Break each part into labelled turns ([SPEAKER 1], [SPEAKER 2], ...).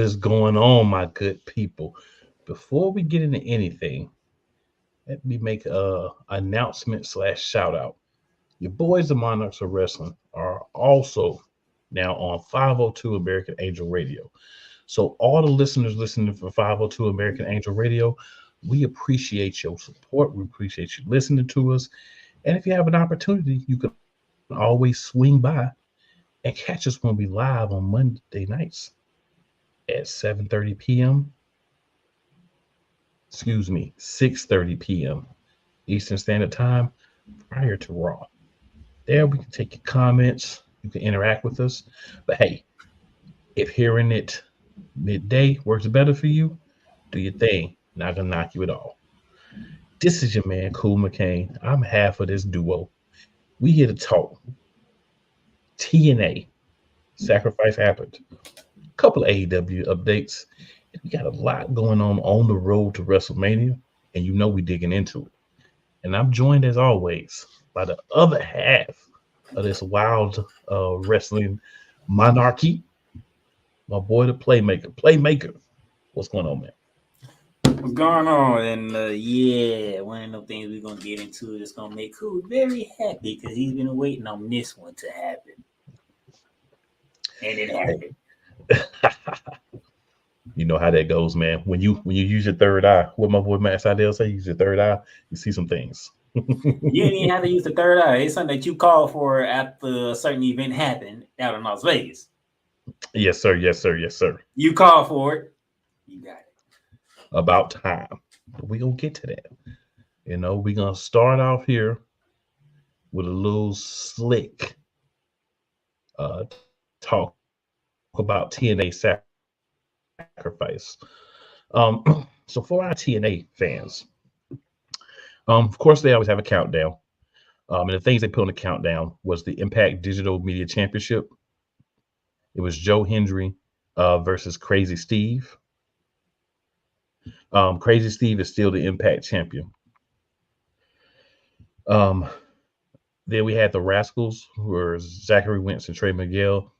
[SPEAKER 1] What is going on, my good people? Before we get into anything, let me make a announcement slash shout out. Your boys, the Monarchs of Wrestling, are also now on 502 American Angel Radio. So, all the listeners listening for 502 American Angel Radio, we appreciate your support. We appreciate you listening to us. And if you have an opportunity, you can always swing by and catch us when we live on Monday nights at 7:30 p.m. Excuse me, 6:30 p.m. Eastern Standard Time prior to Raw. There we can take your comments, you can interact with us. But hey, if hearing it midday works better for you, do your thing. Not gonna knock you at all. This is your man, Cool McCain. I'm half of this duo. We here to talk TNA. Sacrifice happened. Couple of AEW updates. We got a lot going on the road to WrestleMania, and you know we digging into it. And I'm joined as always by the other half of this wild wrestling monarchy, my boy the Playmaker. Playmaker, what's going on, man?
[SPEAKER 2] What's going on? And yeah, one of the things we're gonna get into is gonna make Cool very happy because he's been waiting on this one to happen, and it happened.
[SPEAKER 1] You know how that goes, man. When you use your third eye, what my boy Matt Seidel say, use your third eye, you see some things.
[SPEAKER 2] You didn't even have to use the third eye. It's something that you called for after a certain event happened out in Las Vegas.
[SPEAKER 1] Yes, sir. Yes, sir. Yes, sir.
[SPEAKER 2] You called for it. You got it.
[SPEAKER 1] About time. But we gonna get to that. You know, we're gonna start off here with a little slick talk about TNA sacrifice. So for our TNA fans, of course they always have a countdown. And the things they put on the countdown was the Impact Digital Media Championship. It was Joe Hendry versus Crazy Steve. Crazy Steve is still the Impact champion. Then we had the Rascals, who were Zachary Wentz and Trey Miguel,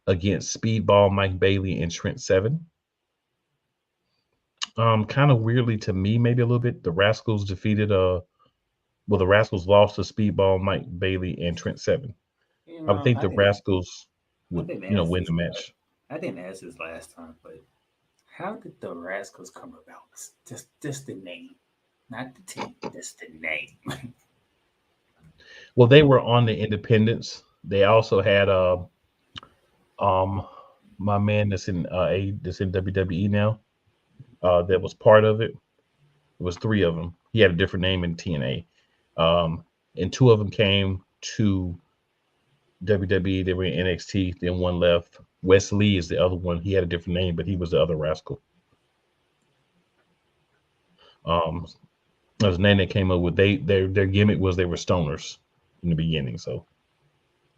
[SPEAKER 1] against Speedball, Mike Bailey, and Trent Seven. Kind of weirdly to me, maybe a little bit, the Rascals defeated the Rascals lost to Speedball, Mike Bailey, and Trent Seven. I would think the Rascals would, win the match.
[SPEAKER 2] I didn't ask this last time, but how did the Rascals come about? Just the name, not the team, just the name.
[SPEAKER 1] Well, they were on the Independents. They also had my man that's in WWE now. That was part of it. It was three of them. He had a different name in TNA. And two of them came to WWE. They were in NXT. Then one left. Wes Lee is the other one. He had a different name, but he was the other Rascal. That was the name they came up with. Their gimmick was they were stoners in the beginning. So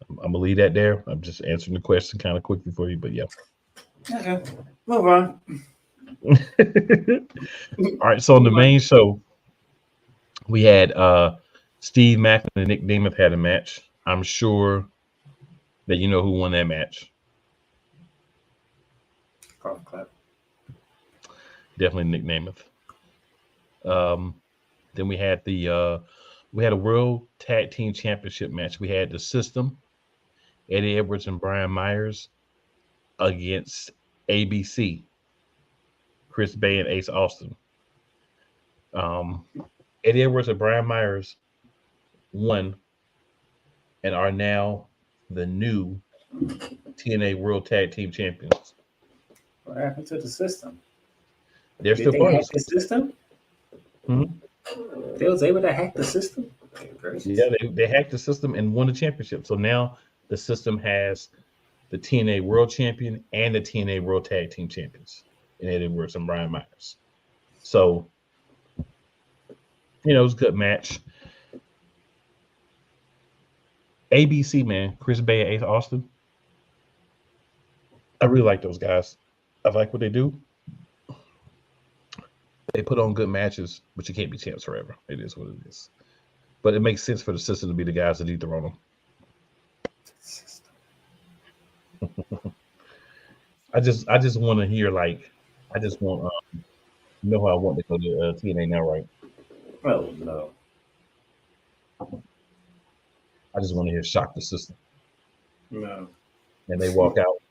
[SPEAKER 1] I'm gonna leave that there. I'm just answering the question kind of quickly for you, but yeah.
[SPEAKER 2] Okay, move on.
[SPEAKER 1] All right, so on the main show, we had Steve Macklin and Nick Nemeth had a match. I'm sure that you know who won that match.
[SPEAKER 2] Clap.
[SPEAKER 1] Definitely Nick Nemeth. Then we had a World Tag Team Championship match. We had the System, Eddie Edwards and Brian Myers against ABC, Chris Bay and Ace Austin. Eddie Edwards and Brian Myers won and are now the new TNA World Tag Team Champions.
[SPEAKER 2] What happened to the System?
[SPEAKER 1] They're still part of
[SPEAKER 2] the system. They was able to hack the system.
[SPEAKER 1] Yeah, they hacked the system and won the championship. So now the System has the TNA World Champion and the TNA World Tag Team Champions in Eddie Edwards and Brian Myers. So, it was a good match. ABC, man, Chris Bay and Ace Austin. I really like those guys. I like what they do. They put on good matches, but you can't be champs forever. It is what it is. But it makes sense for the System to be the guys that dethrone them. I just want to hear like I just want you know how I want to go to TNA now, right?
[SPEAKER 2] Oh no,
[SPEAKER 1] I just want to hear shock the system
[SPEAKER 2] no,
[SPEAKER 1] and they walk out.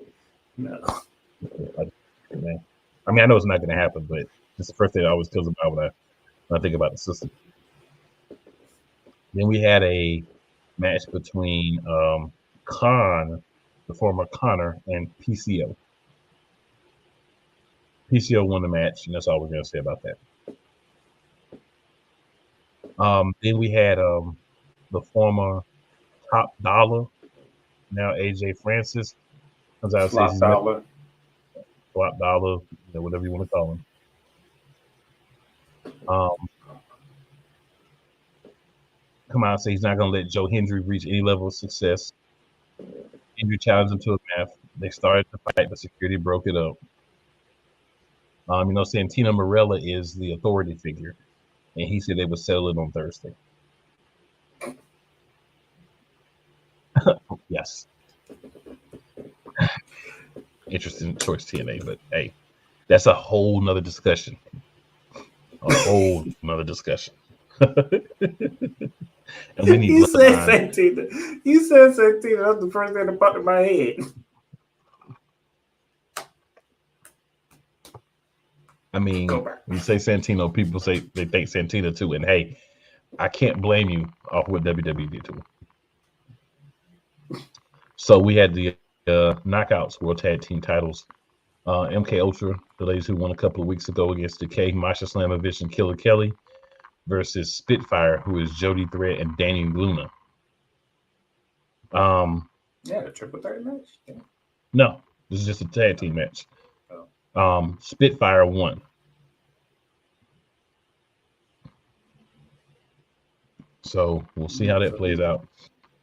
[SPEAKER 2] no.
[SPEAKER 1] I, man. I mean, I know it's not going to happen, but it's the first thing that always kills about when I think about the system. Then we had a match between Khan, the former Connor, and PCO. PCO won the match, and that's all we're going to say about that. Then we had the former Top Dollar, now AJ Francis, comes out and says
[SPEAKER 2] Flop
[SPEAKER 1] he's never
[SPEAKER 2] dollar.
[SPEAKER 1] Top Dollar, whatever you want to call him. Come out and say he's not going to let Joe Hendry reach any level of success. Hendry challenged him to a match. They started to fight, but security broke it up. Santino Marella is the authority figure, and he said they would settle it on Thursday. Yes. Interesting choice, TNA, but hey, that's a whole nother discussion. A whole nother discussion. And we need
[SPEAKER 2] You said
[SPEAKER 1] bloodline.
[SPEAKER 2] Santino. You said Santino. That's the first thing that popped in my head.
[SPEAKER 1] I mean,
[SPEAKER 2] Go back.
[SPEAKER 1] when you say Santino, people say they think Santino too. And hey, I can't blame you off what WWE did to him. So we had the Knockouts World Tag Team titles. MK Ultra, the ladies who won a couple of weeks ago against Decay, Masha Slamovich, and Killer Kelly versus Spitfire, who is Jody Threat and Danny Luna.
[SPEAKER 2] Yeah, the triple threat match. Yeah.
[SPEAKER 1] No, this is just a tag team match.
[SPEAKER 2] Oh.
[SPEAKER 1] Spitfire won. So we'll see how that plays out.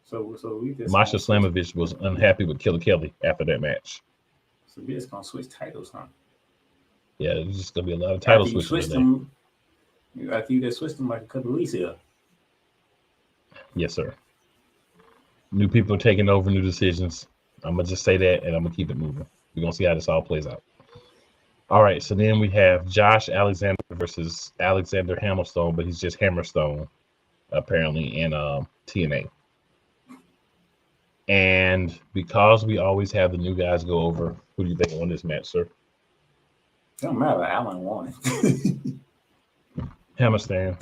[SPEAKER 2] So we just
[SPEAKER 1] Masha Slamovich was unhappy with Killer Kelly after that match.
[SPEAKER 2] So we just gonna switch titles, huh?
[SPEAKER 1] Yeah, there's just gonna be a lot of title switching today.
[SPEAKER 2] After you just switched them like a couple of weeks ago.
[SPEAKER 1] Yes, sir. New people are taking over, new decisions. I'm gonna just say that, and I'm gonna keep it moving. We're gonna see how this all plays out. All right, so then we have Josh Alexander versus Alexander Hammerstone, but he's just Hammerstone, apparently, in TNA. And because we always have the new guys go over, who do you think won this match, sir?
[SPEAKER 2] Don't matter. Allen won.
[SPEAKER 1] Hammerstone.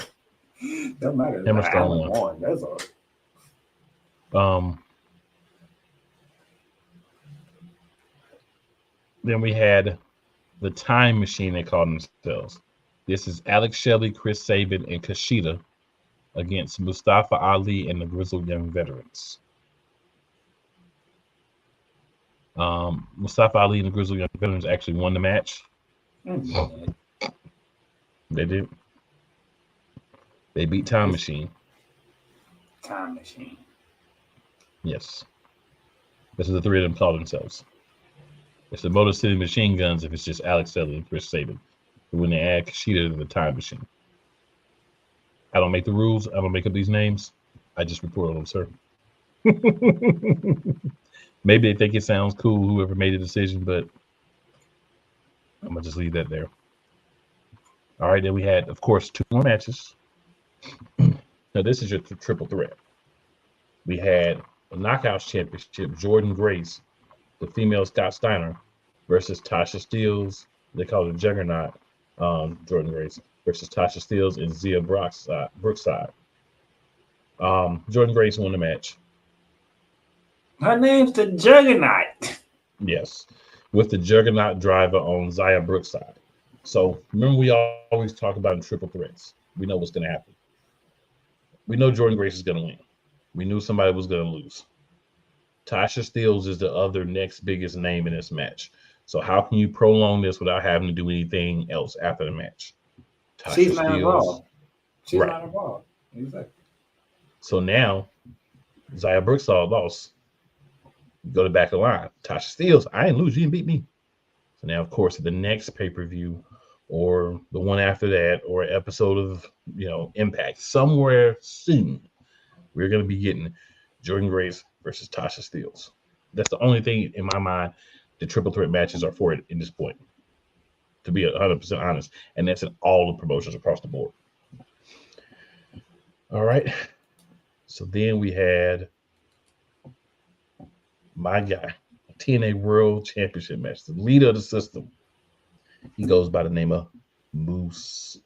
[SPEAKER 2] Don't matter.
[SPEAKER 1] Hammerstone
[SPEAKER 2] Allen won. That's all.
[SPEAKER 1] Then we had the Time Machine, they call themselves. This is Alex Shelley, Chris Sabin, and Kushida against Mustafa Ali and the Grizzled Young Veterans. Mustafa Ali and the Grizzled Young Veterans actually won the match.
[SPEAKER 2] Mm-hmm.
[SPEAKER 1] They did. They beat Time Machine.
[SPEAKER 2] Time Machine.
[SPEAKER 1] Yes. This is the three of them call themselves. It's the Motor City Machine Guns if it's just Alex Shelley and Chris Sabin. But when they add Kushida to the Time Machine. I don't make the rules. I don't make up these names. I just report on them, sir. Maybe they think it sounds cool, whoever made the decision, but I'm going to just leave that there. All right, then we had, of course, 2 more matches. Now, this is your triple threat. We had the Knockouts Championship, Jordan Grace, the female Scott Steiner, versus Tasha Steelz. They call it Juggernaut, Jordan Grace, versus Tasha Steelz and Zia Brookside. Jordan Grace won the match.
[SPEAKER 2] Her name's the Juggernaut.
[SPEAKER 1] Yes, with the Juggernaut driver on Zia Brookside. So remember, we always talk about in triple threats. We know what's going to happen. We know Jordan Grace is going to win. We knew somebody was going to lose. Tasha Steelz is the other next biggest name in this match. So how can you prolong this without having to do anything else after the match?
[SPEAKER 2] She's not involved. She's not involved. Exactly.
[SPEAKER 1] So now, Zia Brookside lost. Go to the back of the line. Tasha Steelz, I didn't lose. You didn't beat me. So now, of course, the next pay-per-view or the one after that or an episode of, Impact, somewhere soon, we're going to be getting Jordan Grace versus Tasha Steelz. That's the only thing in my mind the triple threat matches are for it in this point, to be 100% honest. And that's in all the promotions across the board. All right. So then we had my guy, TNA World Championship match, the leader of the system. He goes by the name of Moose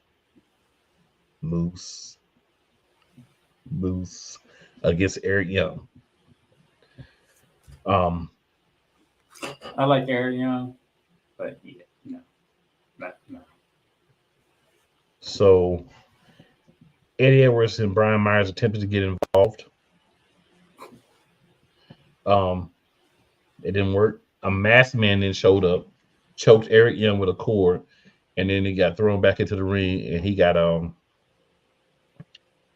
[SPEAKER 1] against Eric Young.
[SPEAKER 2] I like Eric Young, but yeah, no.
[SPEAKER 1] So Eddie Edwards and Brian Myers attempted to get involved. It didn't work. A masked man then showed up, choked Eric Young with a cord, and then he got thrown back into the ring, and he got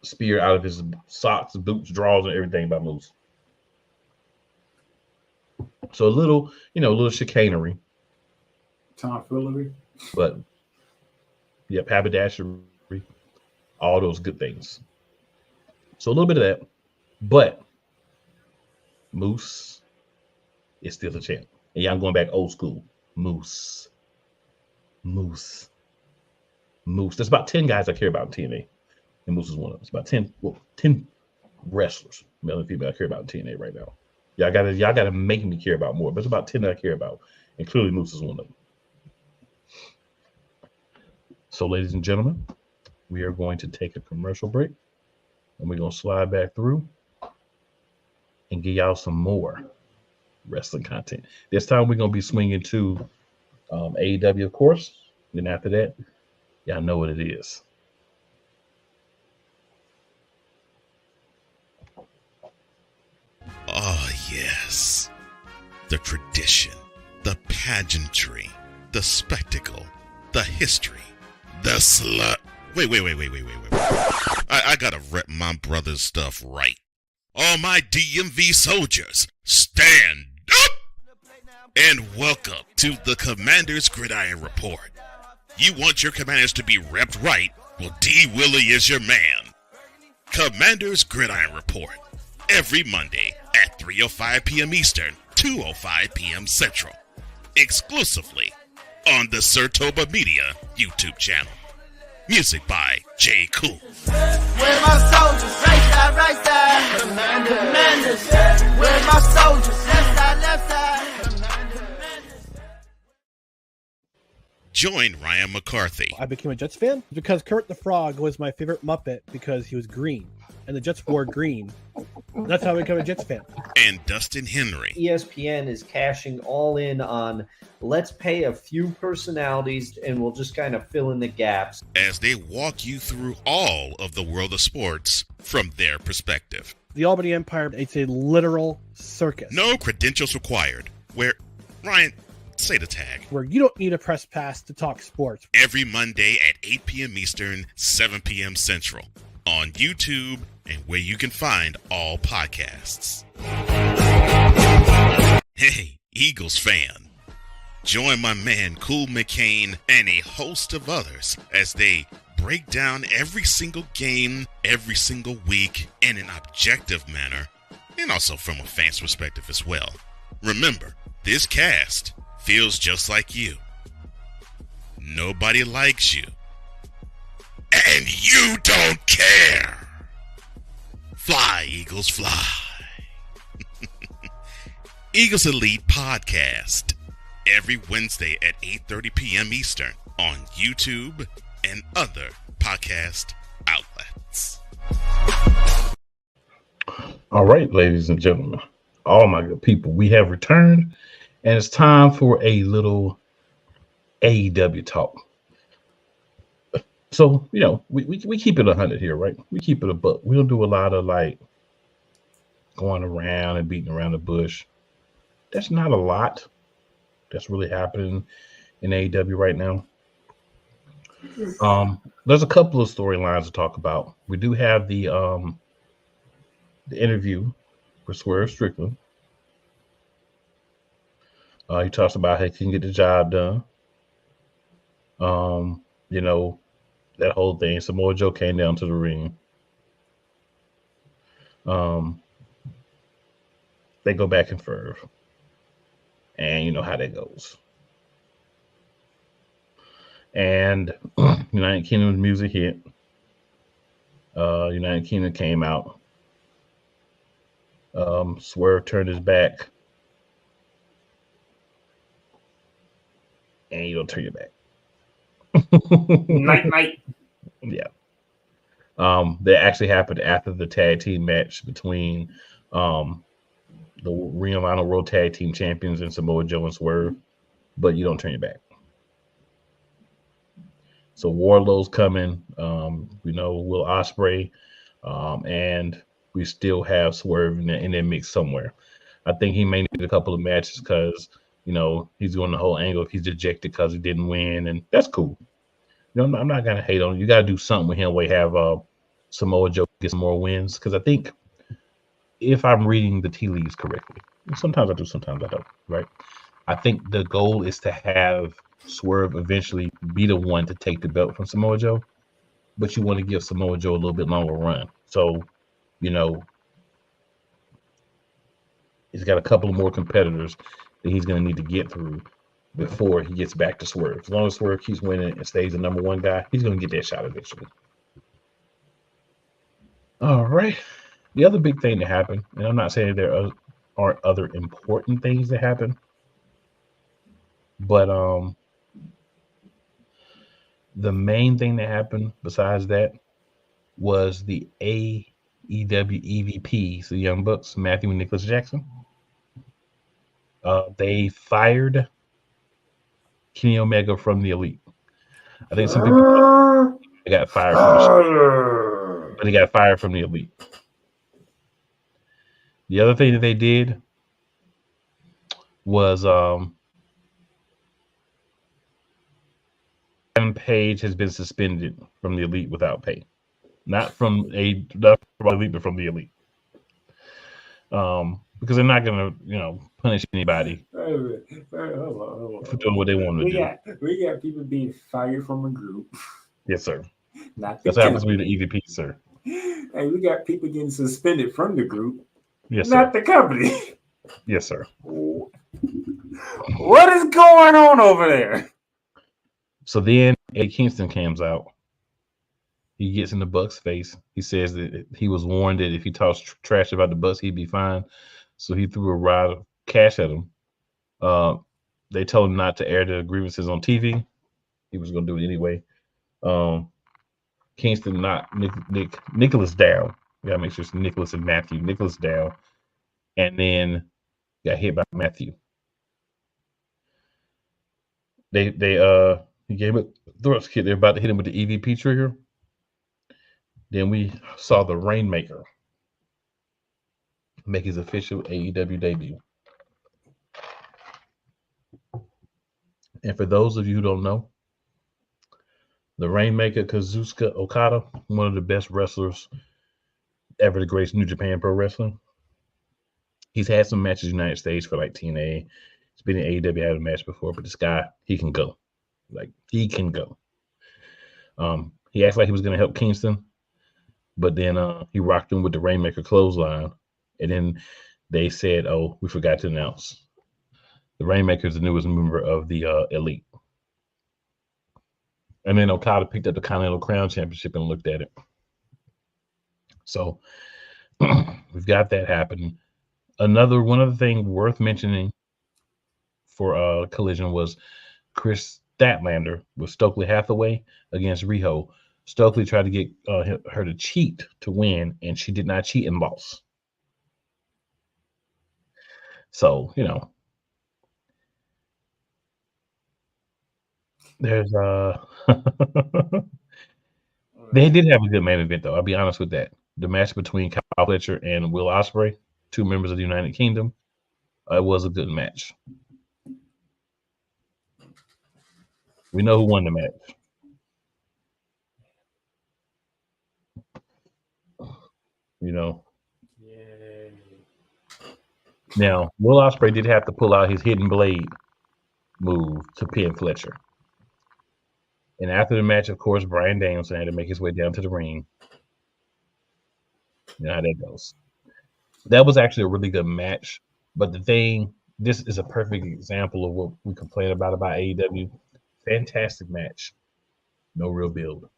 [SPEAKER 1] speared out of his socks, boots, drawers, and everything by Moose. So a little chicanery.
[SPEAKER 2] Tomfoolery.
[SPEAKER 1] But yep, haberdashery, all those good things. So a little bit of that. But Moose is still the champ. And yeah, I'm going back old school. Moose. There's about 10 guys I care about in TNA. And Moose is one of them. It's about 10 wrestlers, male and female, I care about in TNA right now. Y'all gotta make me care about more. But it's about 10 that I care about. And clearly Moose is one of them. So, ladies and gentlemen, we are going to take a commercial break. And we're going to slide back through and give y'all some more wrestling content. This time we're going to be swinging to AEW, of course. Then after that, y'all know what it is.
[SPEAKER 3] Oh, yes. The tradition, the pageantry, the spectacle, the history, the slut. Wait. I gotta rep my brother's stuff right. All my DMV soldiers, stand up! And welcome to the Commander's Gridiron Report. You want your commanders to be repped right? Well, D. Willie is your man. Commander's Gridiron Report. Every Monday at 3:05 p.m. Eastern, 2:05 p.m. Central. Exclusively on the Sertoba Media YouTube channel. Music by J. Cool.
[SPEAKER 4] Where my soldiers? Right side. Commanders. Where my soldiers? Left side.
[SPEAKER 3] Join Ryan McCarthy.
[SPEAKER 5] I became a Jets fan because Kurt the Frog was my favorite Muppet because he was green, and the Jets wore green. That's how I became a Jets fan.
[SPEAKER 3] And Dustin Henry.
[SPEAKER 6] ESPN is cashing all in on let's pay a few personalities and we'll just kind of fill in the gaps.
[SPEAKER 3] As they walk you through all of the world of sports from their perspective.
[SPEAKER 5] The Albany Empire, it's a literal circus.
[SPEAKER 3] No credentials required. Where, Ryan, say the tag.
[SPEAKER 5] Where you don't need a press pass to talk sports.
[SPEAKER 3] Every Monday at 8 p.m. Eastern, 7 p.m. Central. On YouTube and where you can find all podcasts. Hey, Eagles fan. Join my man Cool McCain and a host of others as they break down every single game, every single week in an objective manner, and also from a fan's perspective as well. Remember, this cast feels just like you. Nobody likes you. And you don't care. Fly, Eagles, fly. Eagles Elite Podcast. Every Wednesday at 8:30 p.m. Eastern on YouTube and other podcast outlets.
[SPEAKER 1] All right, ladies and gentlemen, all my good people, we have returned, and it's time for a little AEW talk. So, you know, we keep it 100 here, right? We keep it a buck. We don't do a lot of like going around and beating around the bush. That's not a lot that's really happening in AEW right now. There's a couple of storylines to talk about. We do have the interview for Swerve Strickland. He talks about how he can get the job done. You know, that whole thing. Samoa Joe came down to the ring. They go back and forth. And you know how that goes. And United Kingdom's music hit. United Kingdom came out. Swerve turned his back. And you don't turn your back.
[SPEAKER 2] Night.
[SPEAKER 1] Yeah. That actually happened after the tag team match between the Ring of Honor World Tag Team Champions and Samoa Joe and Swerve, but you don't turn your back. So Wardlow's coming. We know Will Ospreay, and we still have Swerve in that mix somewhere. I think he may need a couple of matches because he's going the whole angle if he's dejected because he didn't win, and that's cool. I'm not gonna hate on him. You got to do something with him. We have Samoa Joe get some more wins because I think if I'm reading the tea leaves correctly, sometimes I do, sometimes I don't. Right? I think the goal is to have Swerve eventually be the one to take the belt from Samoa Joe, but you want to give Samoa Joe a little bit longer run. So, he's got a couple of more competitors that he's going to need to get through before he gets back to Swerve. As long as Swerve keeps winning and stays the number one guy, he's going to get that shot eventually. All right. The other big thing that happened, and I'm not saying there aren't other important things that happen, but the main thing that happened besides that was the AEW EVPs, the Young Bucks, Matthew and Nicholas Jackson. They fired Kenny Omega from the Elite. I think some people got fired from the show, but he got fired from the Elite. The other thing that they did was Adam Page has been suspended from the Elite without pay. Not from Elite, but from the Elite. Because they're not going to, punish anybody for doing what they want to do.
[SPEAKER 2] We got people being fired from a group.
[SPEAKER 1] Yes, sir.
[SPEAKER 2] That's
[SPEAKER 1] what happens with the EVP, sir.
[SPEAKER 2] Hey, we got people getting suspended from the group.
[SPEAKER 1] Yes,
[SPEAKER 2] not
[SPEAKER 1] sir.
[SPEAKER 2] The company.
[SPEAKER 1] Yes, sir.
[SPEAKER 2] What is going on over there?
[SPEAKER 1] So then Eddie Kingston comes out. He gets in the Bucks' face. He says that he was warned that if he talks trash about the Bucks, he'd be fine. So he threw a rod of cash at him. They told him not to air the grievances on TV. He was going to do it anyway. Kingston knocked Nicholas down. You got to make sure it's Nicholas and Matthew. Nicholas down. And then got hit by Matthew. He gave it a thrust kick. They're about to hit him with the EVP trigger. Then we saw the Rainmaker make his official AEW debut. And for those of you who don't know, the Rainmaker, Kazuchika Okada, one of the best wrestlers ever to grace New Japan Pro Wrestling. He's had some matches in the United States for like TNA. He's been in AEW, had a match before, but this guy, he can go. He can go. He acted like he was going to help Kingston, but then he rocked him with the Rainmaker clothesline. And then they said, oh, we forgot to announce. The Rainmaker is the newest member of the Elite. And then Okada picked up the Continental Crown Championship and looked at it. So we've got that happening. One other thing worth mentioning for Collision was Chris Statlander with Stokely Hathaway against Riho. Stokely tried to get her to cheat to win, and she did not cheat and lost. So, there's they did have a good main event, though. I'll be honest with that. The match between Kyle Fletcher and Will Ospreay, two members of the United Kingdom, it was a good match. We know who won the match.
[SPEAKER 2] Yay.
[SPEAKER 1] Now, Will Ospreay did have to pull out his hidden blade move to pin Fletcher. And after the match, of course, Bryan Danielson had to make his way down to the ring. You know how that goes. That was actually a really good match. But the thing this is a perfect example of what we complain about AEW. Fantastic match, no real build.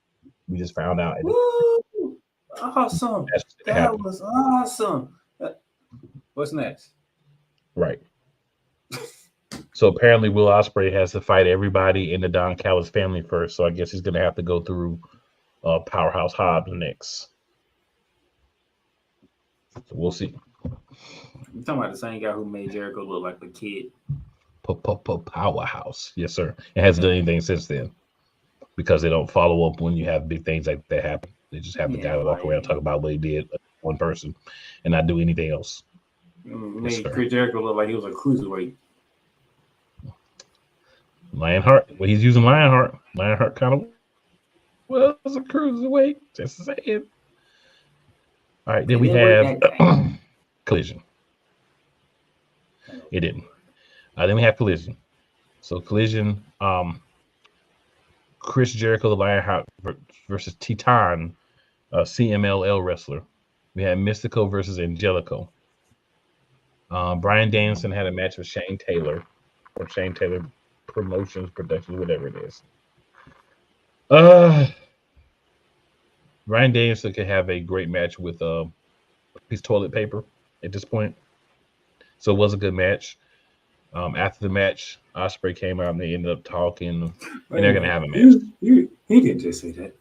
[SPEAKER 1] We just found out.
[SPEAKER 2] Woo! Awesome. That
[SPEAKER 1] Happened.
[SPEAKER 2] was awesome. What's next?
[SPEAKER 1] Right. So apparently Will Ospreay has to fight everybody in the Don Callis family first. So I guess he's going to have to go through Powerhouse Hobbs next. So we'll see.
[SPEAKER 2] You talking about the same guy who made Jericho look like a kid?
[SPEAKER 1] Powerhouse. Yes, sir. It hasn't done anything since then because they don't follow up when you have big things like that happen. They just have the guy walk around talk about what he did, one person, and not do anything else.
[SPEAKER 2] Made Chris Jericho look like he was a cruiserweight.
[SPEAKER 1] Lionheart. Well, he's using Lionheart. Lionheart kind of was a cruiserweight. Just saying. All right, then we have Collision. It didn't. Then we have Collision. So Collision, Chris Jericho, the Lionheart versus Titan, CMLL wrestler. We had Mystico versus Angelico. Brian Danielson had a match with Shane Taylor, or Shane Taylor Promotions, Productions, whatever it is. Brian Danielson could have a great match with his toilet paper at this point. So it was a good match. After the match, Ospreay came out and they ended up talking, and they're going to have a match.
[SPEAKER 2] He didn't just say that.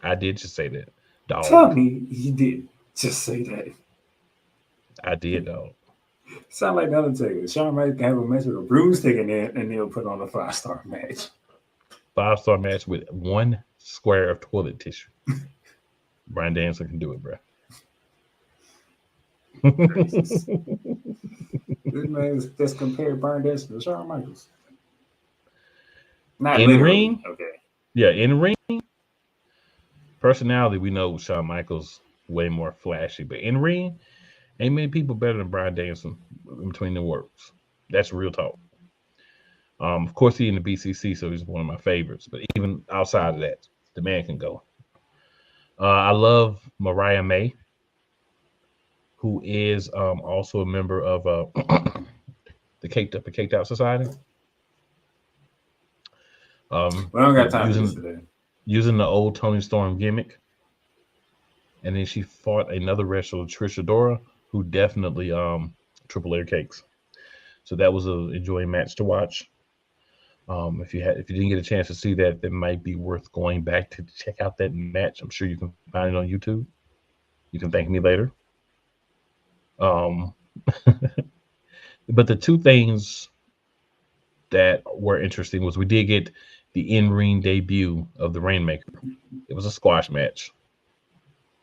[SPEAKER 1] I did just say that. Dog.
[SPEAKER 2] Tell me he did just say that.
[SPEAKER 1] I did, dog.
[SPEAKER 2] Sound like the Undertaker. Shawn Michaels can have a match with a broomstick in there, and they'll put on a 5-star match.
[SPEAKER 1] 5-star match with 1 square of toilet tissue. Brian Danielson can do it, bro.
[SPEAKER 2] This man that's compared Brian Danielson to Shawn Michaels. Not
[SPEAKER 1] in
[SPEAKER 2] literally.
[SPEAKER 1] ring,
[SPEAKER 2] okay.
[SPEAKER 1] Yeah, in ring personality, we know Shawn Michaels way more flashy, but in ring, ain't many people better than Brian Danielson in between the works. That's real talk. Of course, he's in the BCC, so he's one of my favorites. But even outside of that, the man can go. I love Mariah May, who is also a member of the Caked Out Society.
[SPEAKER 2] We don't got time for this today.
[SPEAKER 1] Using the old Tony Storm gimmick. And then she fought another wrestler, Trish Adora, who definitely triple layer cakes. So that was an enjoying match to watch. If you didn't get a chance to see that, it might be worth going back to check out that match. I'm sure you can find it on YouTube. You can thank me later. But the two things that were interesting was we did get the in-ring debut of the Rainmaker. It was a squash match.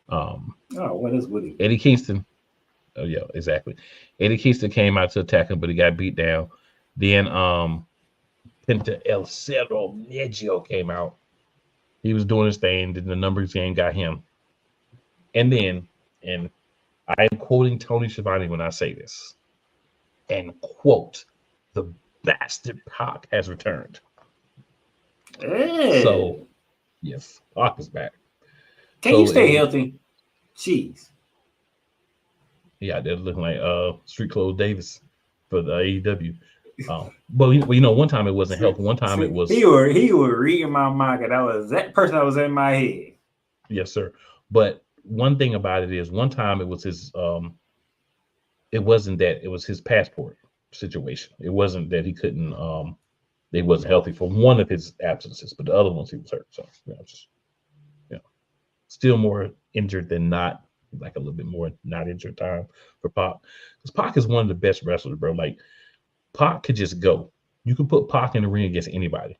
[SPEAKER 2] What is Woody?
[SPEAKER 1] Eddie Kingston. Oh yeah, exactly. Eddie Kingston came out to attack him, but he got beat down. Then Penta El Cerro Negio came out. He was doing his thing. Then the numbers game got him. And then, and I am quoting Tony Schiavone when I say this, and quote, the bastard Pac has returned.
[SPEAKER 2] Hey.
[SPEAKER 1] So, yes, Pac is back.
[SPEAKER 2] Can you stay healthy? Jeez.
[SPEAKER 1] Yeah, they're looking like Street Clothes Davis for the AEW. But you know, one time it wasn't healthy. One time it was.
[SPEAKER 2] He was reading my mind. That was that person that was in my head.
[SPEAKER 1] Yes, sir. But one thing about it is, one time it was his. It wasn't that it was his passport situation. It wasn't that he couldn't. They wasn't healthy for one of his absences, but the other ones he was hurt. So still more injured than not. Like a little bit more not injured time for Pac, because Pac is one of the best wrestlers, bro. Like Pac could just go. You can put Pac in the ring against anybody,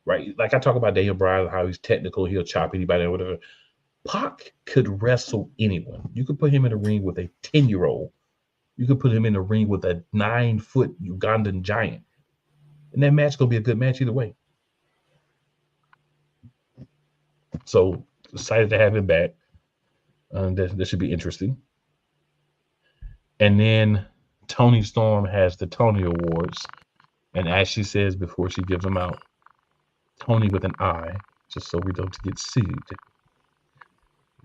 [SPEAKER 1] right? Like I talk about Daniel Bryan, how he's technical, he'll chop anybody or whatever. Pac could wrestle anyone. You could put him in the ring with a 10-year-old. You could put him in the ring with a 9-foot Ugandan giant, and that match gonna be a good match either way. So excited to have him back. That should be interesting. And then Tony Storm has the Tony Awards. And as she says before she gives them out, Tony with an I, just so we don't get sued.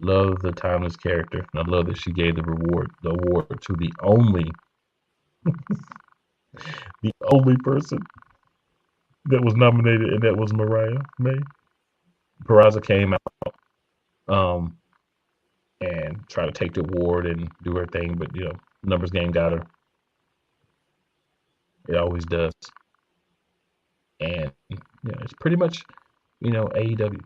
[SPEAKER 1] Love the timeless character. And I love that she gave the award to the only The only person that was nominated, and that was Mariah May. Peraza came out and tried to take the award and do her thing, but numbers game got her. It always does. And it's pretty much AEW.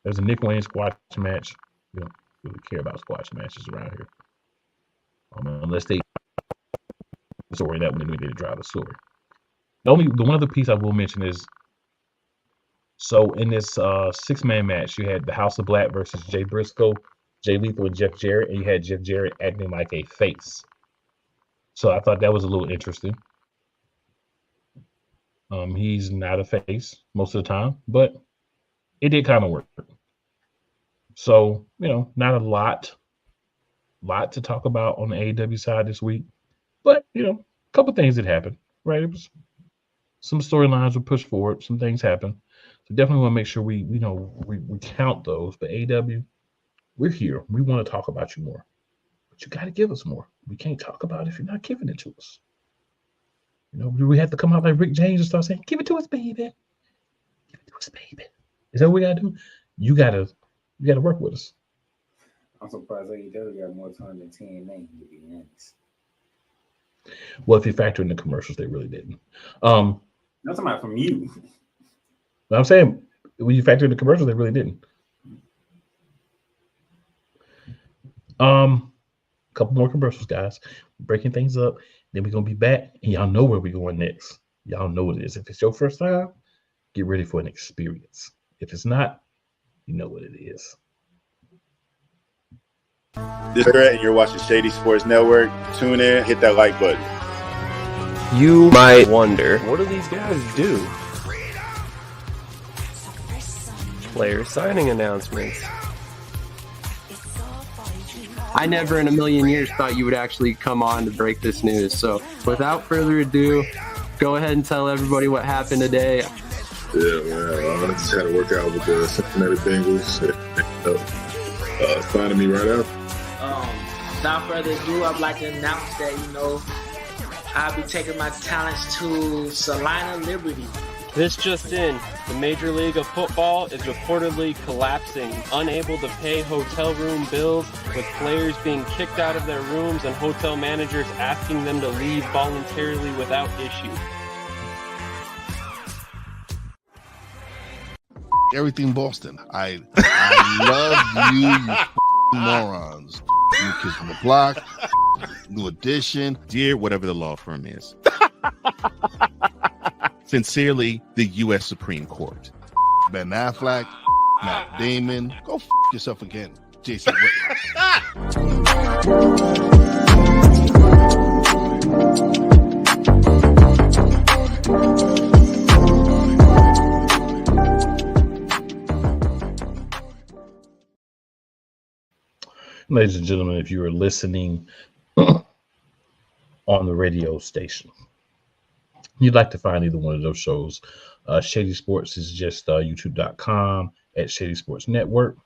[SPEAKER 1] There's a Nick Wayne squash match. We don't really care about squash matches around here, unless they story that when we need to drive the story. The one other piece I will mention is, so in this 6-man match, you had the House of Black versus Jay Briscoe, Jay Lethal, and Jeff Jarrett, and you had Jeff Jarrett acting like a face. So I thought that was a little interesting. He's not a face most of the time, but it did kind of work. So, not a lot to talk about on the AEW side this week, but, a couple things that happened, right? It was some storylines were pushed forward, some things happened. So definitely want to make sure we count those. But AEW, we're here. We want to talk about you more, but you got to give us more. We can't talk about it if you're not giving it to us. We have to come out like Rick James and start saying, "Give it to us, baby. Give it to us, baby." Is that what we gotta do? You gotta work with us.
[SPEAKER 2] I'm surprised AEW got more time than TNA, to be honest.
[SPEAKER 1] Well, if you factor in the commercials, they really didn't.
[SPEAKER 2] Not talking about from you.
[SPEAKER 1] But I'm saying when you factor in the commercials, they really didn't. Couple more commercials, guys. Breaking things up. Then we're gonna be back, and y'all know where we're going next. Y'all know what it is. If it's your first time, get ready for an experience. If it's not, you know what it is.
[SPEAKER 7] This is Brett, and you're watching Shady Sports Network. Tune in, hit that like button.
[SPEAKER 8] You might wonder, what do these guys do? Player signing announcements. I never in a million years thought you would actually come on to break this news. So without further ado, go ahead and tell everybody what happened today.
[SPEAKER 9] Yeah, man. I just had to work out with the Cincinnati Bengals. Finding me right out.
[SPEAKER 10] Without further ado, I'd like to announce that, I'll be taking my talents to Salina Liberty.
[SPEAKER 8] This just in, the Major League of Football is reportedly collapsing, unable to pay hotel room bills, with players being kicked out of their rooms and hotel managers asking them to leave voluntarily without issue.
[SPEAKER 11] Everything Boston. I love you morons. New Kids on the Block, New Edition.
[SPEAKER 3] Dear whatever the law firm is. Sincerely, the U.S. Supreme Court.
[SPEAKER 11] Ben Affleck, Matt Damon. Go yourself again, Jason
[SPEAKER 1] Ladies and gentlemen, if you are listening on the radio station, you'd like to find either one of those shows. Shady Sports is just youtube.com at Shady Sports Network.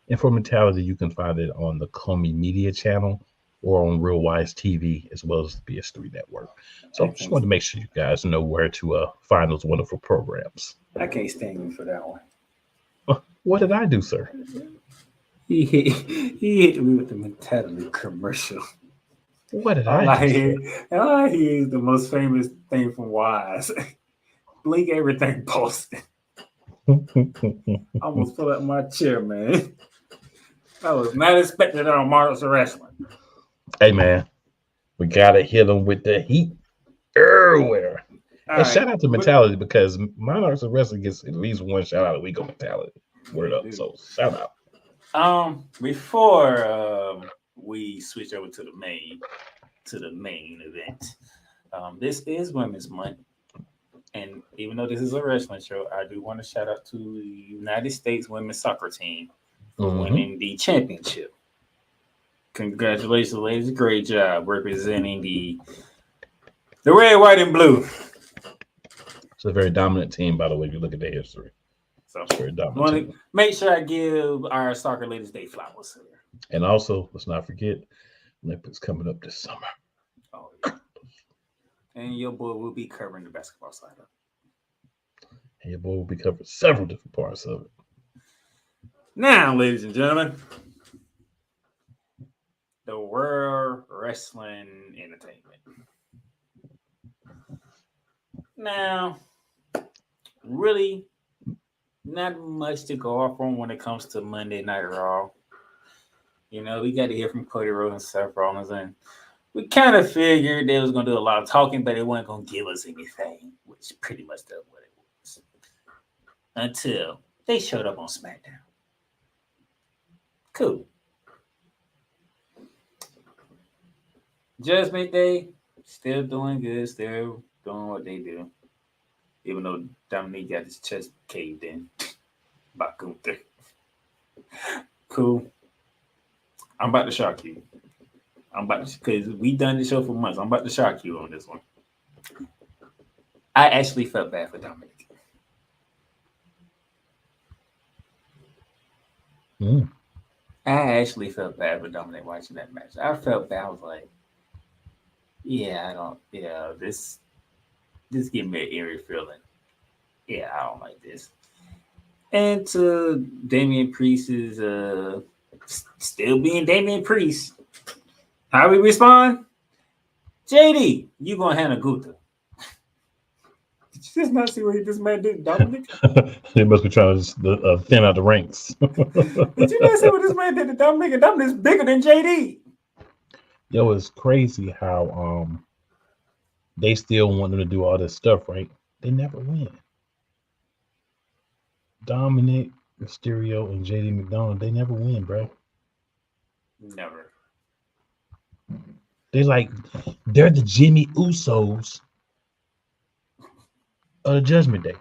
[SPEAKER 1] And for Mentality, you can find it on the Comey Media channel or on Real Wise TV, as well as the PS3 network. So I just wanted to make sure you guys know where to find those wonderful programs.
[SPEAKER 2] I can't stand you for that one.
[SPEAKER 1] What did I do, sir?
[SPEAKER 2] He hit me with the Mentality commercial.
[SPEAKER 1] What did I do?
[SPEAKER 2] All I hear is the most famous thing from Wise. Blink everything posted. I almost fell out my chair, man. I was not expecting that on Monarchs of Wrestling.
[SPEAKER 1] Hey, man, we got to hit them with the heat everywhere. And right. Shout out to Mentality, because Monarchs of Wrestling gets at least one shout out a week on Mentality. Word up. So shout out.
[SPEAKER 2] Before we switch over to the main event, this is Women's Month. And even though this is a wrestling show, I do want to shout out to the United States women's soccer team for winning the championship. Congratulations, ladies. Great job representing the red, white, and blue.
[SPEAKER 1] It's a very dominant team, by the way, if you look at their history.
[SPEAKER 2] So it's very dominant. Make sure I give our soccer ladies their flowers here.
[SPEAKER 1] And also, let's not forget, Olympics coming up this summer.
[SPEAKER 2] Oh, yeah. And your boy will be covering the basketball side of it.
[SPEAKER 1] And your boy will be covering several different parts of it.
[SPEAKER 2] Now, ladies and gentlemen, the World Wrestling Entertainment. Now, really, not much to go off on when it comes to Monday Night Raw. You know, we got to hear from Cody Rhodes and Seth Rollins, and we kind of figured they was going to do a lot of talking, but they weren't going to give us anything, which pretty much does what it was. Until they showed up on SmackDown. Cool. Judgment Day, still doing good, still doing what they do. Even though Dominique got his chest caved in by Gunther. Cool. I'm about to shock you. Because we done the show for months. I'm about to shock you on this one. I actually felt bad for Dominic. I actually felt bad for Dominic watching that match. I felt bad. I was like, this gave me an eerie feeling. Yeah, I don't like this. And to Damian Priest is still being Damian Priest. How we respond? JD, you gonna handle Gunther. Did you just not see what this man did, Dominic?
[SPEAKER 1] They must be trying to thin out the ranks.
[SPEAKER 2] Did you not see what this man did to Dominic? And Dominic's bigger than JD.
[SPEAKER 1] Yo, it's crazy how they still want them to do all this stuff, right? They never win. Dominic, Mysterio, and JD McDonald, they never win, bro.
[SPEAKER 2] Never.
[SPEAKER 1] They're the Jimmy Usos of the Judgment Day.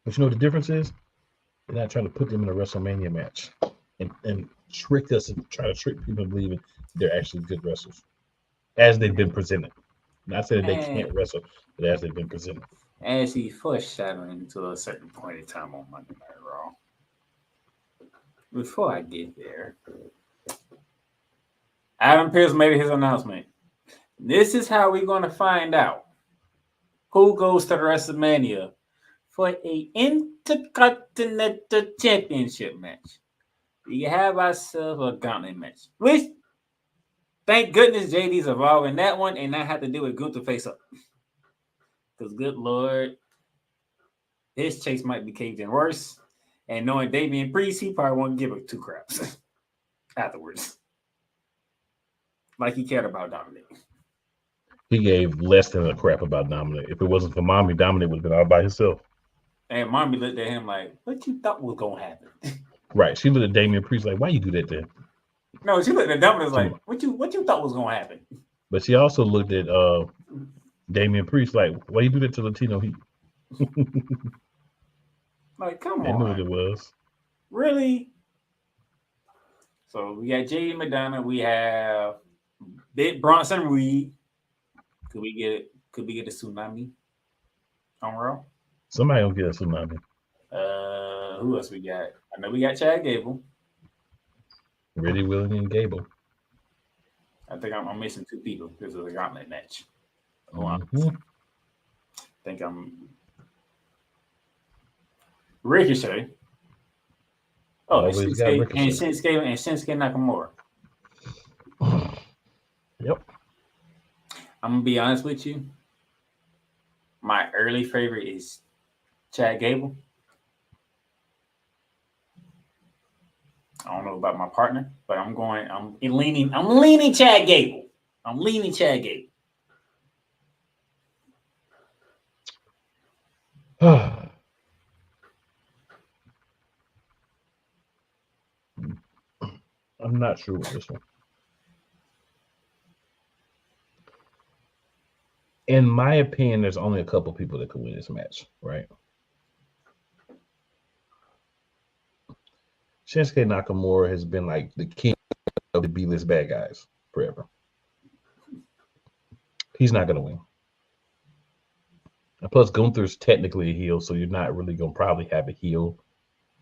[SPEAKER 1] But you know what the difference is? They're not trying to put them in a WrestleMania match and trick us and try to trick people into believing they're actually good wrestlers as they've been presented. Not saying they can't wrestle, but as they've been presented.
[SPEAKER 2] As he foreshadowing to a certain point in time on Monday Night Raw. Before I get there, Adam Pearce made his announcement. This is how we're going to find out who goes to the WrestleMania for a Intercontinental Championship match. We have ourselves a gauntlet match, which, thank goodness, JD's involved in that one and not have to do with Gunther face up. Because, good Lord, his chase might be caved in worse. And knowing Damian Priest, he probably won't give a two craps afterwards. Like he cared about Dominic.
[SPEAKER 1] He gave less than a crap about Dominic. If it wasn't for Mommy, Dominic would have been all by himself.
[SPEAKER 2] And Mommy looked at him like, what you thought was going to happen?
[SPEAKER 1] Right. She looked at Damian Priest like, why you do that to him?
[SPEAKER 2] No, she looked at Dominic like, what you thought was going to happen?
[SPEAKER 1] But she also looked at Damian Priest like, why you do that to Latino Heat?
[SPEAKER 2] Like, come
[SPEAKER 1] They
[SPEAKER 2] on.
[SPEAKER 1] knew what it was.
[SPEAKER 2] Really? So we got JD McDonough. We have Big Bronson Reed. Could we get a tsunami on Raw?
[SPEAKER 1] Somebody will get a tsunami.
[SPEAKER 2] Who else we got? I know we got Chad Gable.
[SPEAKER 1] Really willing and Gable.
[SPEAKER 2] I think I'm missing two people because of the gauntlet match.
[SPEAKER 1] Mm-hmm.
[SPEAKER 2] I think I'm Ricochet. Oh, and Shinsuke Nakamura.
[SPEAKER 1] Yep.
[SPEAKER 2] I'm gonna be honest with you. My early favorite is Chad Gable. I don't know about my partner, but I'm leaning Chad Gable. I'm leaning Chad Gable.
[SPEAKER 1] I'm not sure with this one. In my opinion, there's only a couple people that could win this match, right? Shinsuke Nakamura has been like the king of the B-list bad guys forever. He's not going to win. And plus, Gunther's technically a heel, so you're not really going to probably have a heel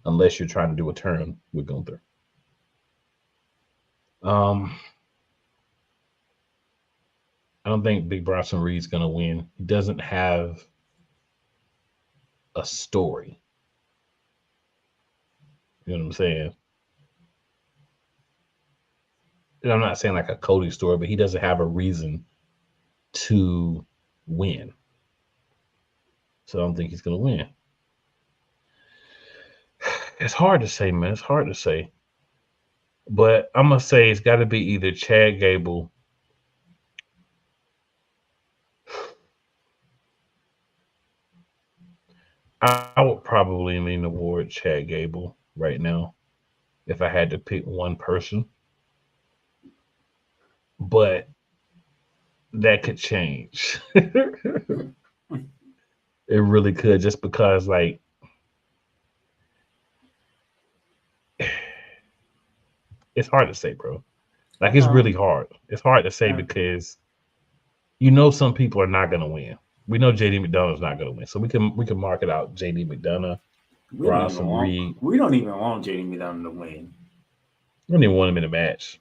[SPEAKER 1] unless you're trying to do a turn with Gunther. I don't think Big Bronson Reed's gonna win. He doesn't have a story. You know what I'm saying? And I'm not saying like a Cody story, but he doesn't have a reason to win. So I don't think he's gonna win. It's hard to say, man. It's hard to say. But I'm gonna say it's got to be either Chad Gable. I would probably lean toward Chad Gable right now if I had to pick one person. But that could change. It really could, just because like it's hard to say, bro. Like it's really hard. It's hard to say because some people are not gonna win. We know JD McDonough's not gonna win, so we can mark it out. JD McDonough, Bronson Reed.
[SPEAKER 2] We don't even want JD McDonough to win.
[SPEAKER 1] We don't even want him in a match.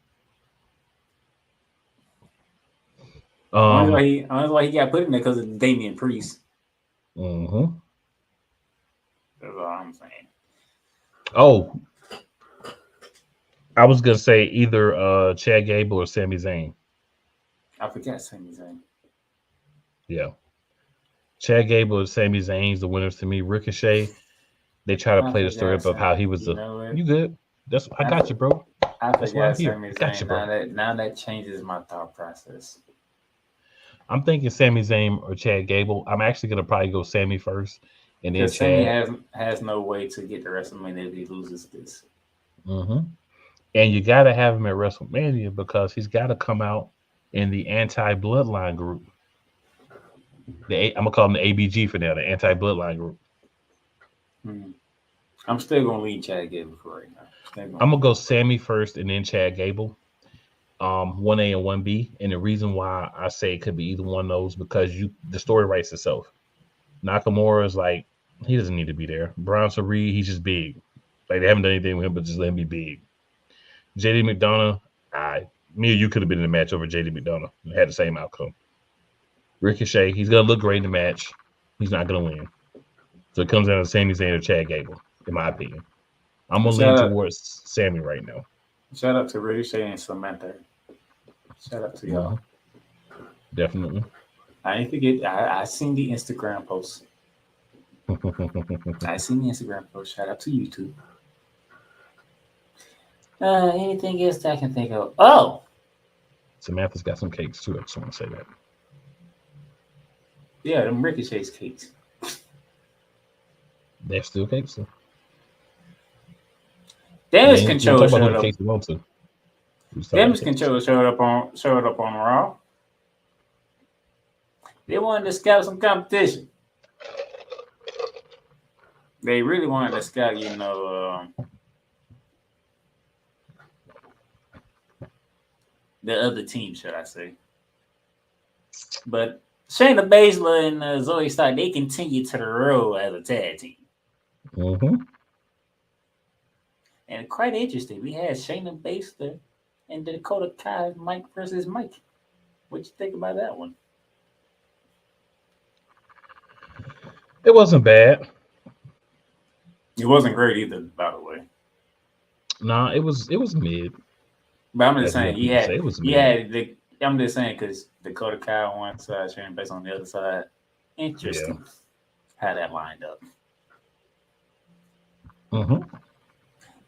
[SPEAKER 2] Only why he got put in there because of Damian Priest.
[SPEAKER 1] Mm-hmm.
[SPEAKER 2] That's all I'm saying.
[SPEAKER 1] Oh, I was gonna say either Chad Gable or Sami Zayn.
[SPEAKER 2] I forgot Sami Zayn.
[SPEAKER 1] Yeah. Chad Gable and Sami Zayn's the winners to me. Ricochet, they try to play the story up of how he was you good. I got you, bro.
[SPEAKER 2] That's why I'm here. Sami Zayn. Got you, bro. Now that changes my thought process.
[SPEAKER 1] I'm thinking Sami Zayn or Chad Gable. I'm actually gonna probably go Sami first, and then
[SPEAKER 2] Chad has no way to get to WrestleMania if he loses this.
[SPEAKER 1] Mm-hmm. And you got to have him at WrestleMania because he's got to come out in the anti-bloodline group. I'm gonna call them the ABG for now, the anti-bloodline group.
[SPEAKER 2] Mm-hmm. I'm still gonna leave Chad Gable for right now.
[SPEAKER 1] I'm gonna go Sami first and then Chad Gable. 1A and 1B, and the reason why I say it could be either one of those because the story writes itself. Nakamura is like he doesn't need to be there. Bronson Reed, he's just big. Like they haven't done anything with him, but just let him be big. JD McDonough, me or you could have been in the match over JD McDonough and had the same outcome. Ricochet, he's gonna look great in the match. He's not gonna win. So it comes down to Sami Zayn or Chad Gable, in my opinion. I'm gonna lean towards Sami right now.
[SPEAKER 2] Shout out to Ricochet and Samantha. Shout out to y'all.
[SPEAKER 1] Definitely.
[SPEAKER 2] I didn't forget. I seen the Instagram post. Shout out to you too. Anything else that I can think of? Oh,
[SPEAKER 1] Samantha's got some cakes too. I just want to say that.
[SPEAKER 2] Yeah, them Ricochet's cakes.
[SPEAKER 1] They're still cakes, though.
[SPEAKER 2] Damage Control showed up. Damage Control showed up on Raw. They wanted to scout some competition. They really wanted to scout, the other team, should I say. But Shayna Baszler and Zoe Stark, they continue to the road as a tag team.
[SPEAKER 1] Mm-hmm.
[SPEAKER 2] And quite interesting, we had Shayna Baszler and Dakota Kai, Mike versus Mike. What you think about that one?
[SPEAKER 1] It wasn't bad.
[SPEAKER 2] It wasn't great either, by the way.
[SPEAKER 1] Nah, it was mid.
[SPEAKER 2] But I'm just saying, I'm just saying because Dakota Kai on one side, Shayna Baszler on the other side. Interesting how that lined up.
[SPEAKER 1] Mm-hmm.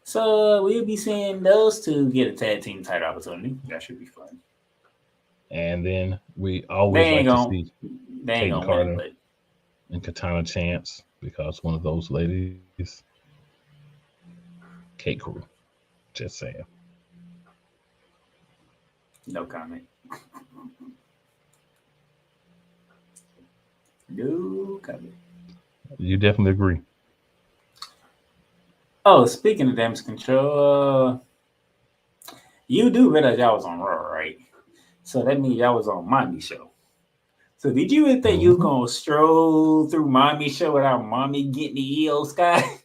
[SPEAKER 2] So we'll be seeing those two get a tag team title opportunity. That should be fun.
[SPEAKER 1] And then we always like to see Kate Carter and Katana Chance because one of those ladies, Kate Crew. Just saying.
[SPEAKER 2] No comment. No comment.
[SPEAKER 1] You definitely agree.
[SPEAKER 2] Oh, speaking of Damage Control, you do realize y'all was on Raw, right? So that means y'all was on Mommy Show. So did you really think you was gonna stroll through Mommy Show without Mommy getting the EO Sky?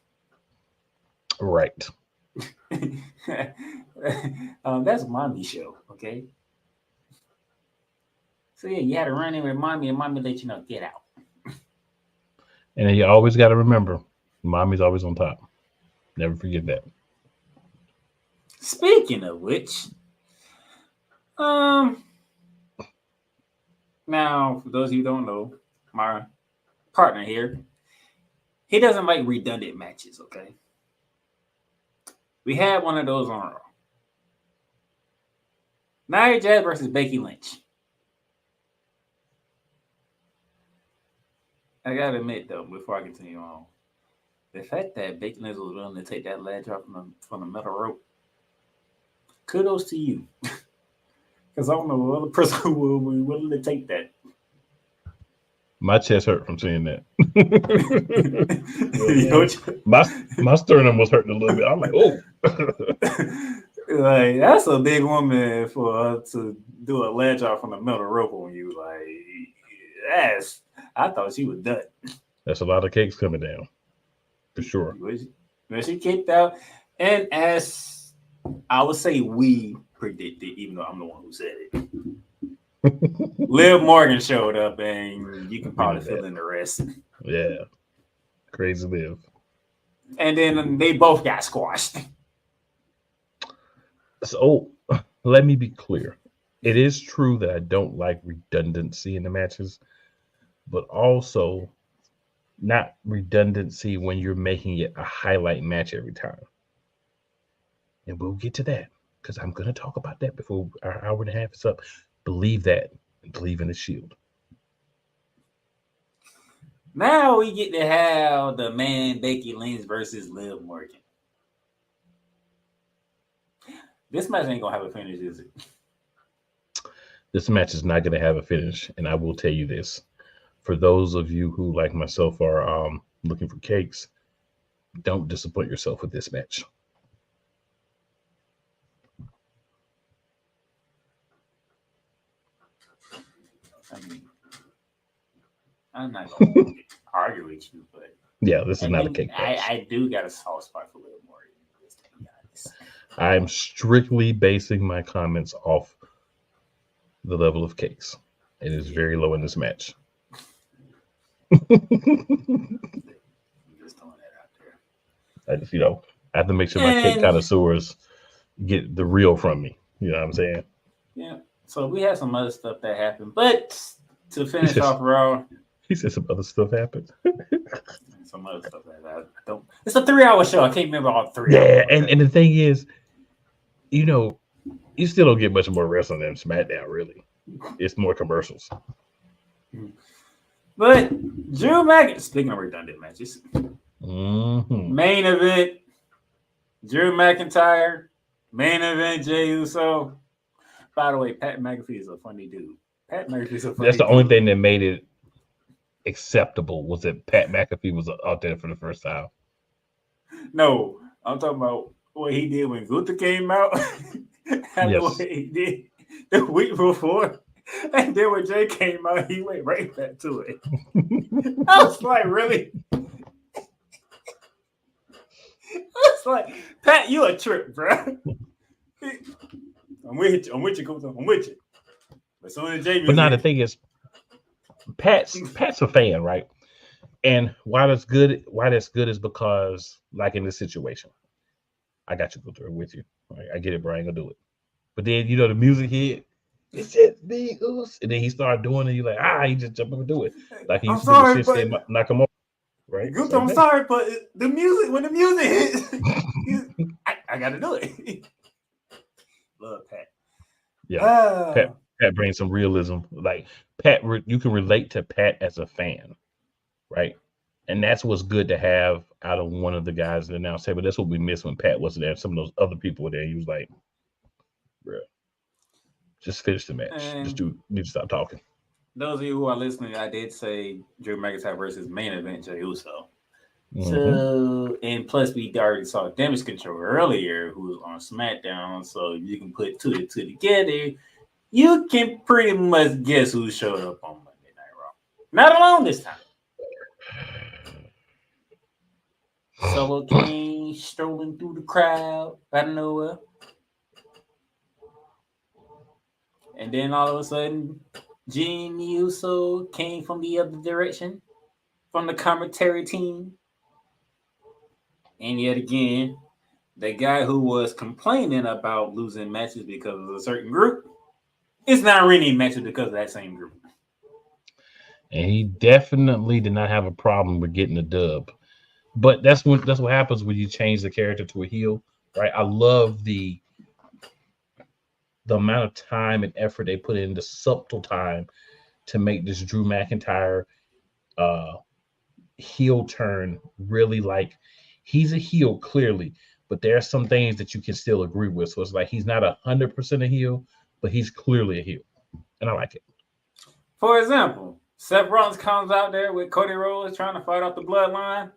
[SPEAKER 1] Right.
[SPEAKER 2] That's Mommy Show, okay? So yeah, you had to run in with mommy, and mommy let you know get out.
[SPEAKER 1] And then you always got to remember, mommy's always on top. Never forget that.
[SPEAKER 2] Speaking of which, now for those of you who don't know, my partner here, he doesn't like redundant matches. Okay, we had one of those on Raw. Nia Jax versus Becky Lynch. I gotta admit though, before I continue on, the fact that Becky Lynch was willing to take that ledge off from the metal rope, kudos to you. Because I don't know what other person who will be willing to take that.
[SPEAKER 1] My chest hurt from seeing that. my sternum was hurting a little bit. I'm like, oh.
[SPEAKER 2] Like, that's a big woman for her to do a ledge off from the metal rope on you. Like, I thought she was done.
[SPEAKER 1] That's a lot of cakes coming down. For sure.
[SPEAKER 2] When she kicked out, and as I would say we predicted, even though I'm the one who said it. Liv Morgan showed up, and you can probably fill in the rest.
[SPEAKER 1] Yeah. Crazy Liv.
[SPEAKER 2] And then they both got squashed.
[SPEAKER 1] So let me be clear. It is true that I don't like redundancy in the matches, but also not redundancy when you're making it a highlight match every time. And we'll get to that because I'm going to talk about that before our hour and a half is up. Believe that and believe in the Shield.
[SPEAKER 2] Now we get to have the man Becky Lynch versus Liv Morgan. This match ain't going to have a finish, is it?
[SPEAKER 1] This match is not going to have a finish. And I will tell you this. For those of you who, like myself, are looking for cakes, don't disappoint yourself with this match.
[SPEAKER 2] I mean, I'm not going to argue with you, but
[SPEAKER 1] yeah, this is not a cake match.
[SPEAKER 2] I do got a soft spot for Liv Morgan, to be honest.
[SPEAKER 1] I'm strictly basing my comments off the level of cakes. It is very low in this match.
[SPEAKER 2] Just throwing that out there.
[SPEAKER 1] I just, I have to make sure my cake connoisseurs get the real from me. You know what I'm saying?
[SPEAKER 2] Yeah. So we had some other stuff that happened, but to finish off Raw,
[SPEAKER 1] he said some other stuff happened.
[SPEAKER 2] Some other stuff that I don't. It's a 3-hour show. I can't remember all 3
[SPEAKER 1] hours.
[SPEAKER 2] Yeah,
[SPEAKER 1] and the thing is, you still don't get much more wrestling than SmackDown. Really, it's more commercials.
[SPEAKER 2] But Drew McIntyre, speaking of redundant matches, main event, Drew McIntyre, main event, Jey Uso. By the way, Pat McAfee is a funny dude. That's
[SPEAKER 1] the only thing that made it acceptable was that Pat McAfee was out there for the first time.
[SPEAKER 2] No, I'm talking about what he did when Gunther came out. After what he did the week before. And then when Jay came out, he went right back to it. I was like, really? I was like, Pat, you a trip, bro. I'm with you, Gunther. I'm with you. But
[SPEAKER 1] now the thing is, Pat's a fan, right? And why that's good is because, like in this situation, I got you, Gunther, with you. Right? I get it, bro. I ain't gonna do it. But then the music hit. It said big Us, and then he started doing it. You're like, he just jump up and do it. Like he used to do the shit, knock him off. Right?
[SPEAKER 2] Gunther, I'm sorry, but the music, when the music hits, I gotta do it. Love Pat.
[SPEAKER 1] Yeah, Pat brings some realism. Like Pat, you can relate to Pat as a fan, right? And that's what's good to have out of one of the guys that announced. But that's what we missed when Pat wasn't there. Some of those other people were there. He was like, bro, just finish the match. You need to stop talking.
[SPEAKER 2] Those of you who are listening, I did say Drew McIntyre versus main event Jey Uso. So, and plus we already saw Damage Control earlier, who was on SmackDown. So you can put two and two together. You can pretty much guess who showed up on Monday Night Raw. Not alone this time. Solo King strolling through the crowd out of nowhere. And then all of a sudden, Jimmy Uso came from the other direction, from the commentary team. And yet again, the guy who was complaining about losing matches because of a certain group is now winning matches because of that same group.
[SPEAKER 1] And he definitely did not have a problem with getting a dub. But that's what happens when you change the character to a heel, right? I love the amount of time and effort they put in, the subtle time to make this Drew McIntyre heel turn really like he's a heel clearly, but there are some things that you can still agree with. So it's like he's not 100% a heel, but he's clearly a heel, and I like it.
[SPEAKER 2] For example, Seth Rollins comes out there with Cody Rhodes trying to fight off the bloodline.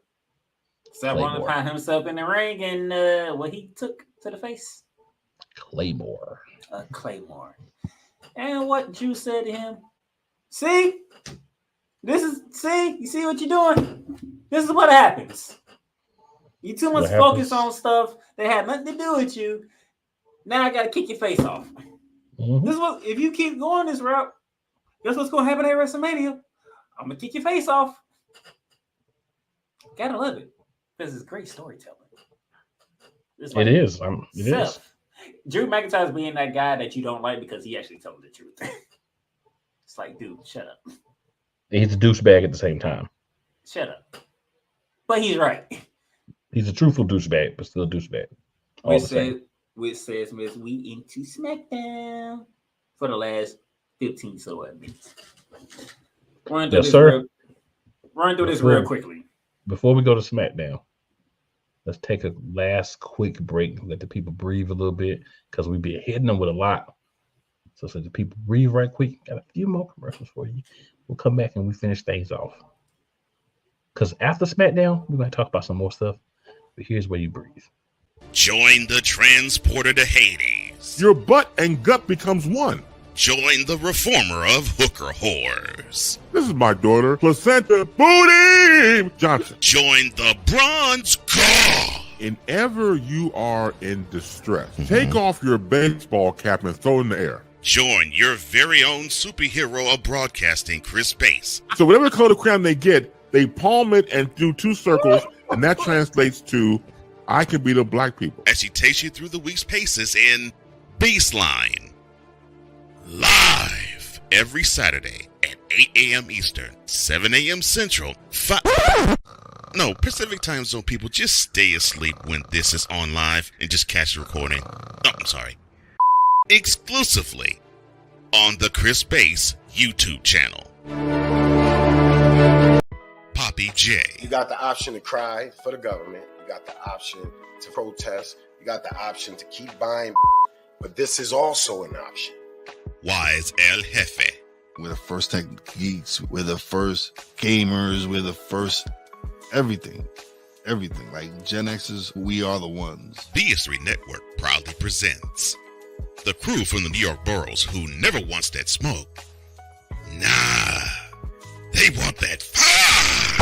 [SPEAKER 2] Seth Rollins found himself in the ring, and what he took to the face?
[SPEAKER 1] Claymore.
[SPEAKER 2] Claymore. And what Drew said to him? See? You see what you're doing? This is what happens. You too much focus on stuff that had nothing to do with you. Now I gotta kick your face off.
[SPEAKER 1] Mm-hmm.
[SPEAKER 2] If you keep going this route, guess what's gonna happen at WrestleMania? I'm gonna kick your face off. Gotta love it. This is great storytelling.
[SPEAKER 1] It is. It is.
[SPEAKER 2] Drew McIntyre's being that guy that you don't like because he actually told the truth. It's like, dude, shut up.
[SPEAKER 1] He's a douchebag at the same time.
[SPEAKER 2] Shut up. But he's right.
[SPEAKER 1] He's a truthful douchebag, but still a douchebag.
[SPEAKER 2] Which says, Miss, we into Smackdown for the last 15 so minutes. Run through this real quickly.
[SPEAKER 1] Before we go to SmackDown, let's take a last quick break. Let the people breathe a little bit because we've been hitting them with a lot. So the people breathe right quick. Got a few more commercials for you. We'll come back and we finish things off. Because after SmackDown, we're going to talk about some more stuff. But here's where you breathe.
[SPEAKER 3] Join the transporter to Hades.
[SPEAKER 12] Your butt and gut becomes one.
[SPEAKER 3] Join the reformer of hooker whores.
[SPEAKER 12] This is my daughter, Placenta Booty Johnson.
[SPEAKER 3] Join the bronze god.
[SPEAKER 12] Whenever you are in distress, take off your baseball cap and throw it in the air.
[SPEAKER 3] Join your very own superhero of broadcasting, Chris Bass.
[SPEAKER 12] So whatever color crown they get, they palm it and do 2 circles, and that translates to, I can be the black people.
[SPEAKER 3] As he takes you through the week's paces in Baseline. Live every Saturday at 8 a.m. Eastern, 7 a.m. Central, Pacific time zone people, just stay asleep when this is on live and just catch the recording. Oh, I'm sorry. Exclusively on the Chris Bass YouTube channel. Poppy J.
[SPEAKER 13] You got the option to cry for the government. You got the option to protest. You got the option to keep buying. But this is also an option.
[SPEAKER 3] Wise El Jefe.
[SPEAKER 11] We're the first tech geeks. We're the first gamers. We're the first everything. Everything. Like Gen X's, we are the ones.
[SPEAKER 3] BS3 Network proudly presents the crew from the New York boroughs who never wants that smoke. Nah, they want that fire.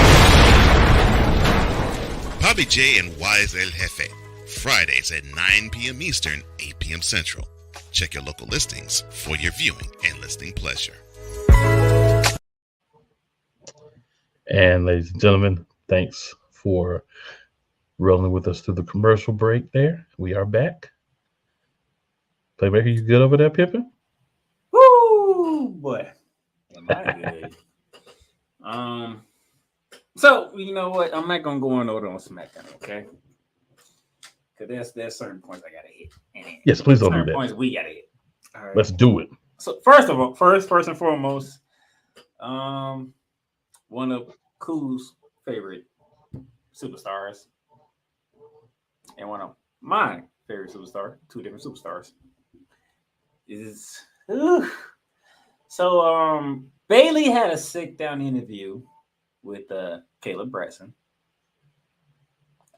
[SPEAKER 3] Poppy J and Wise El Jefe. Fridays at 9 p.m. Eastern, 8 p.m. Central. Check your local listings for your viewing and listening pleasure.
[SPEAKER 1] And ladies and gentlemen, thanks for rolling with us through the commercial break there. We are back. Playmaker, you good over there, Pippin?
[SPEAKER 2] Woo, boy. Am I good? So, you know what? I'm not going to go in order on SmackDown, okay? Because there's certain points I got to hit.
[SPEAKER 1] Yes, please don't do that.
[SPEAKER 2] Points we got to hit. All right.
[SPEAKER 1] Let's do it.
[SPEAKER 2] So, first and foremost, one of Cool's favorite superstars and one of my favorite superstars, 2 different superstars, is so Bailey had a sit-down interview with Caleb Bratson.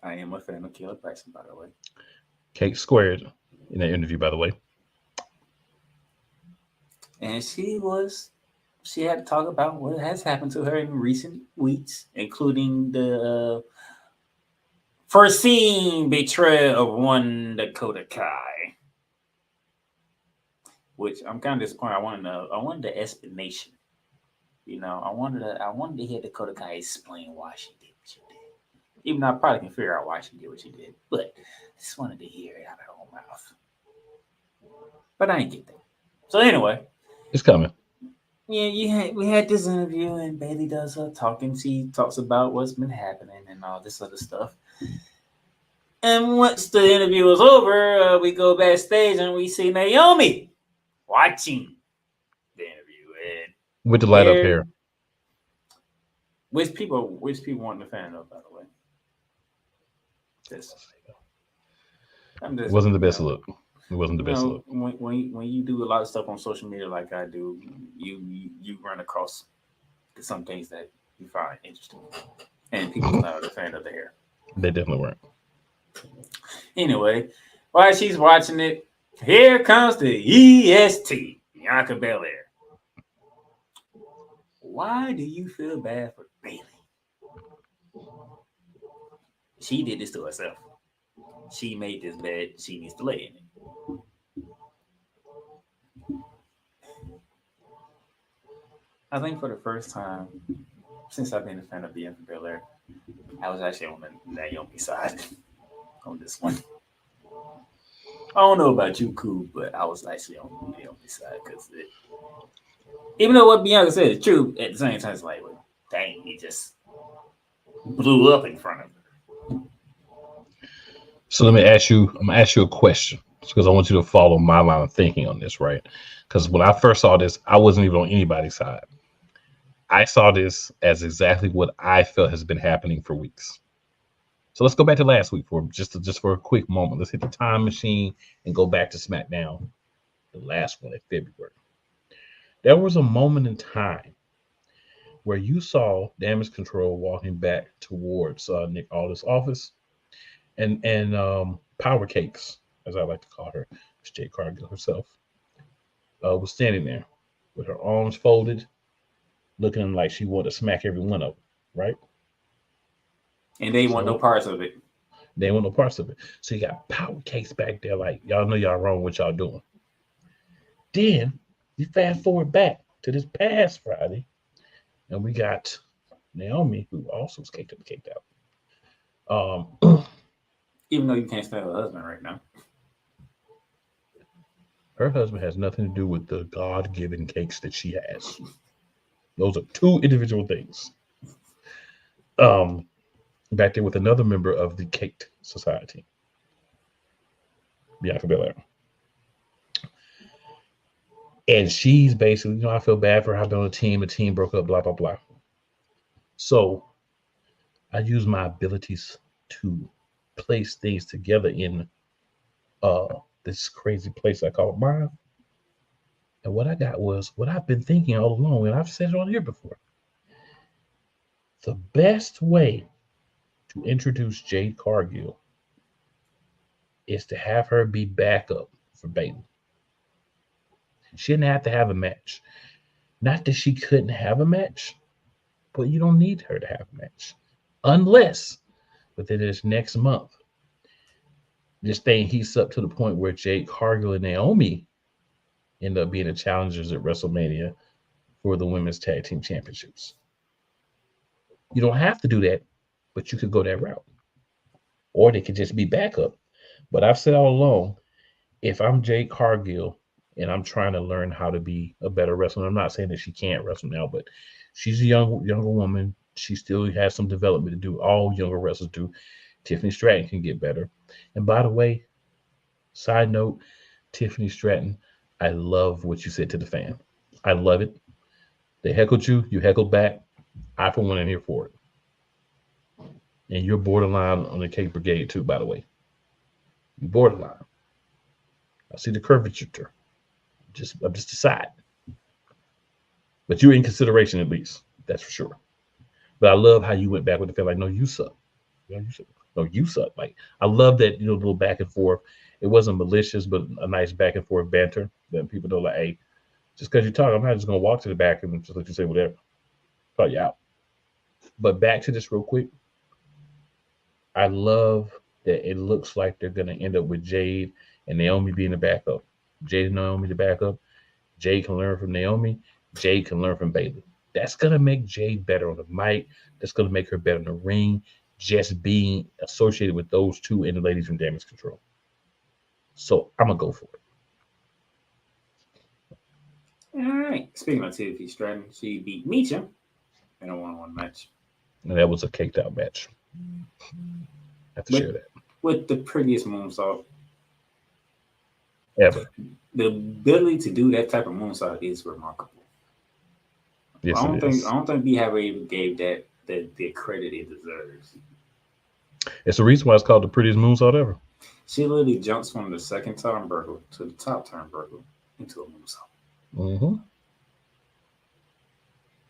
[SPEAKER 2] I am a fan of Caleb Bratson, by the way.
[SPEAKER 1] Cake squared in that interview, by the way.
[SPEAKER 2] And she had to talk about what has happened to her in recent weeks, including the foreseen betrayal of one Dakota Kai. which I'm kind of disappointed. I wanted the explanation. You know, I wanted to hear Dakota Kai explain why she did what she did. Even though I probably can figure out why she did what she did, but I just wanted to hear it out of her own mouth. But I didn't get that. So anyway,
[SPEAKER 1] it's coming.
[SPEAKER 2] Yeah, we had this interview, and Bailey does her talking. She talks about what's been happening and all this other stuff. And once the interview was over, we go backstage and we see Naomi watching the interview and
[SPEAKER 1] with the light up hair.
[SPEAKER 2] Which people want the fan of, by the way?
[SPEAKER 1] It wasn't the best look. It wasn't the best look.
[SPEAKER 2] When you do a lot of stuff on social media like I do, you run across some things that you find interesting, and people are not a fan of the hair.
[SPEAKER 1] They definitely weren't.
[SPEAKER 2] Anyway, while she's watching it, here comes the EST, Bianca Belair. Why do you feel bad for Bailey? She did this to herself. She made this bed. She needs to lay in it. I think for the first time since I've been a fan of Bianca Belair, I was actually on the Naomi side on this one. I don't know about you, Cool, but I was actually on the Naomi side because even though what Bianca said is true, at the same time, it's like, well, dang, he just blew up in front of her.
[SPEAKER 1] So let me ask you. I'm gonna ask you a question because I want you to follow my line of thinking on this, right? Because when I first saw this, I wasn't even on anybody's side. I saw this as exactly what I felt has been happening for weeks. So let's go back to last week for just for a quick moment. Let's hit the time machine and go back to SmackDown, the last one in February. There was a moment in time where you saw Damage Control walking back towards Nick Aldis' office, and Power Cakes, as I like to call her, Jade Cargill herself, was standing there with her arms folded, looking like she wanted to smack every one of them, right?
[SPEAKER 2] And they want no parts of it.
[SPEAKER 1] They want no parts of it. So you got Power Cakes back there, like, y'all know y'all wrong what y'all doing. Then you fast forward back to this past Friday, and we got Naomi, who also was caked up and caked out.
[SPEAKER 2] Even though you can't stand her husband right now.
[SPEAKER 1] Her husband has nothing to do with the God-given cakes that she has. Those are two individual things. Back there with another member of the Caked Society, Bianca Belair. And she's basically, I feel bad for her. I've been on a team. The team broke up, blah, blah, blah. So I use my abilities to place things together in this crazy place I call mine. And what I got was what I've been thinking all along, and I've said it on here before. The best way to introduce Jade Cargill is to have her be backup for Bayley. She didn't have to have a match. Not that she couldn't have a match, but you don't need her to have a match. Unless within this next month, this thing heats up to the point where Jade Cargill and Naomi end up being the challengers at WrestleMania for the Women's Tag Team Championships. You don't have to do that, but you could go that route. Or they could just be backup. But I've said all along, if I'm Jade Cargill and I'm trying to learn how to be a better wrestler, I'm not saying that she can't wrestle now, but she's a younger woman. She still has some development to do. All younger wrestlers do. Tiffany Stratton can get better. And by the way, side note, Tiffany Stratton, I love what you said to the fan. I love it. They heckled you. You heckled back. I, for one, am here for it. And you're borderline on the Cake Brigade, too, by the way. You're borderline. I see the curvature. I'm just a side. But you're in consideration, at least. That's for sure. But I love how you went back with the fan. Like, no, you suck. No, you suck. Like, I love that, little back and forth. It wasn't malicious, but a nice back and forth banter. Then people know, like, hey, just because you talk, I'm not just going to walk to the back and just let you say whatever. Call you out. But back to this real quick. I love that it looks like they're going to end up with Jade and Naomi being the backup. Jade and Naomi the backup. Jade can learn from Naomi. Jade can learn from Bayley. That's gonna make Jade better on the mic. That's gonna make her better in the ring. Just being associated with those two and the ladies from Damage Control. So I'm gonna go for it.
[SPEAKER 2] All right. Speaking of Tiffany Stratton, she beat Meacham in a one-on-one match.
[SPEAKER 1] And that was a caked out match. I have to share that.
[SPEAKER 2] With the prettiest moonsault
[SPEAKER 1] ever.
[SPEAKER 2] The ability to do that type of moonsault is remarkable.
[SPEAKER 1] Yes,
[SPEAKER 2] I don't think we ever even gave that the credit it deserves.
[SPEAKER 1] It's the reason why it's called the prettiest moonsault ever.
[SPEAKER 2] She literally jumps from the second turnbuckle to the top turnbuckle into a moonsault.
[SPEAKER 1] Mm-hmm.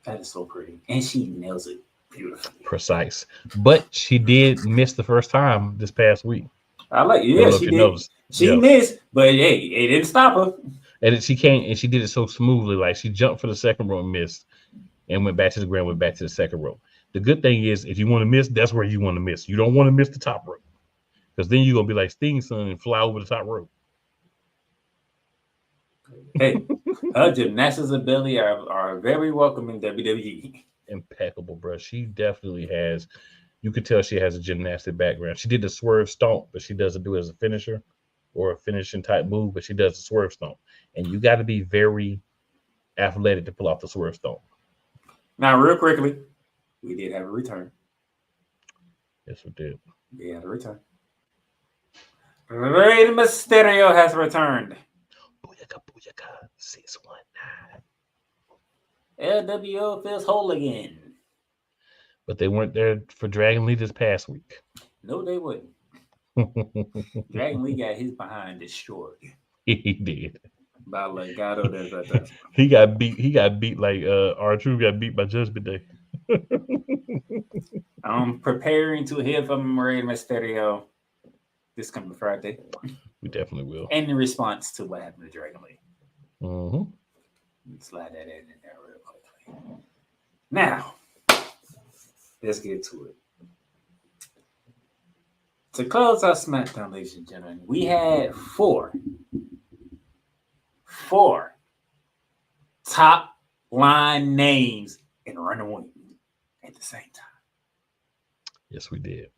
[SPEAKER 2] That is so pretty, and she nails it beautifully.
[SPEAKER 1] Precise, but she did miss the first time this past week.
[SPEAKER 2] I like, yeah, she did. She missed, but hey, it didn't stop her.
[SPEAKER 1] And she came and she did it so smoothly. Like she jumped for the second row and missed, and went back to the ground, went back to the second row. The good thing is, if you want to miss, that's where you want to miss. You don't want to miss the top rope, because then you're gonna be like Sting Son and fly over the top rope.
[SPEAKER 2] Hey, her gymnastics ability are very welcome in WWE.
[SPEAKER 1] Impeccable, bro. She definitely has. You could tell she has a gymnastic background. She did the swerve stomp, but she doesn't do it as a finisher or a finishing type move, but she does the swerve stomp. And you got to be very athletic to pull off the swerve stomp.
[SPEAKER 2] Now, real quickly, we did have a return.
[SPEAKER 1] Yes, we did.
[SPEAKER 2] We had a return. Rey Mysterio has returned.
[SPEAKER 1] Booyaka, booyaka, 619.
[SPEAKER 2] LWO feels whole again.
[SPEAKER 1] But they weren't there for Dragon Lee this past week.
[SPEAKER 2] No, they wouldn't. Dragon Lee got his behind destroyed.
[SPEAKER 1] He did.
[SPEAKER 2] By Legado del Fantasma.
[SPEAKER 1] He got beat like R-Truth got beat by Judgment Day.
[SPEAKER 2] I'm preparing to hear from Rey Mysterio this coming Friday.
[SPEAKER 1] We definitely will.
[SPEAKER 2] In response to what happened to Dragon Lee.
[SPEAKER 1] Mm-hmm.
[SPEAKER 2] Slide that in there real quickly. Now, let's get to it. To close our SmackDown, ladies and gentlemen, we had four top line names in runaway at the same time.
[SPEAKER 1] Yes, we did.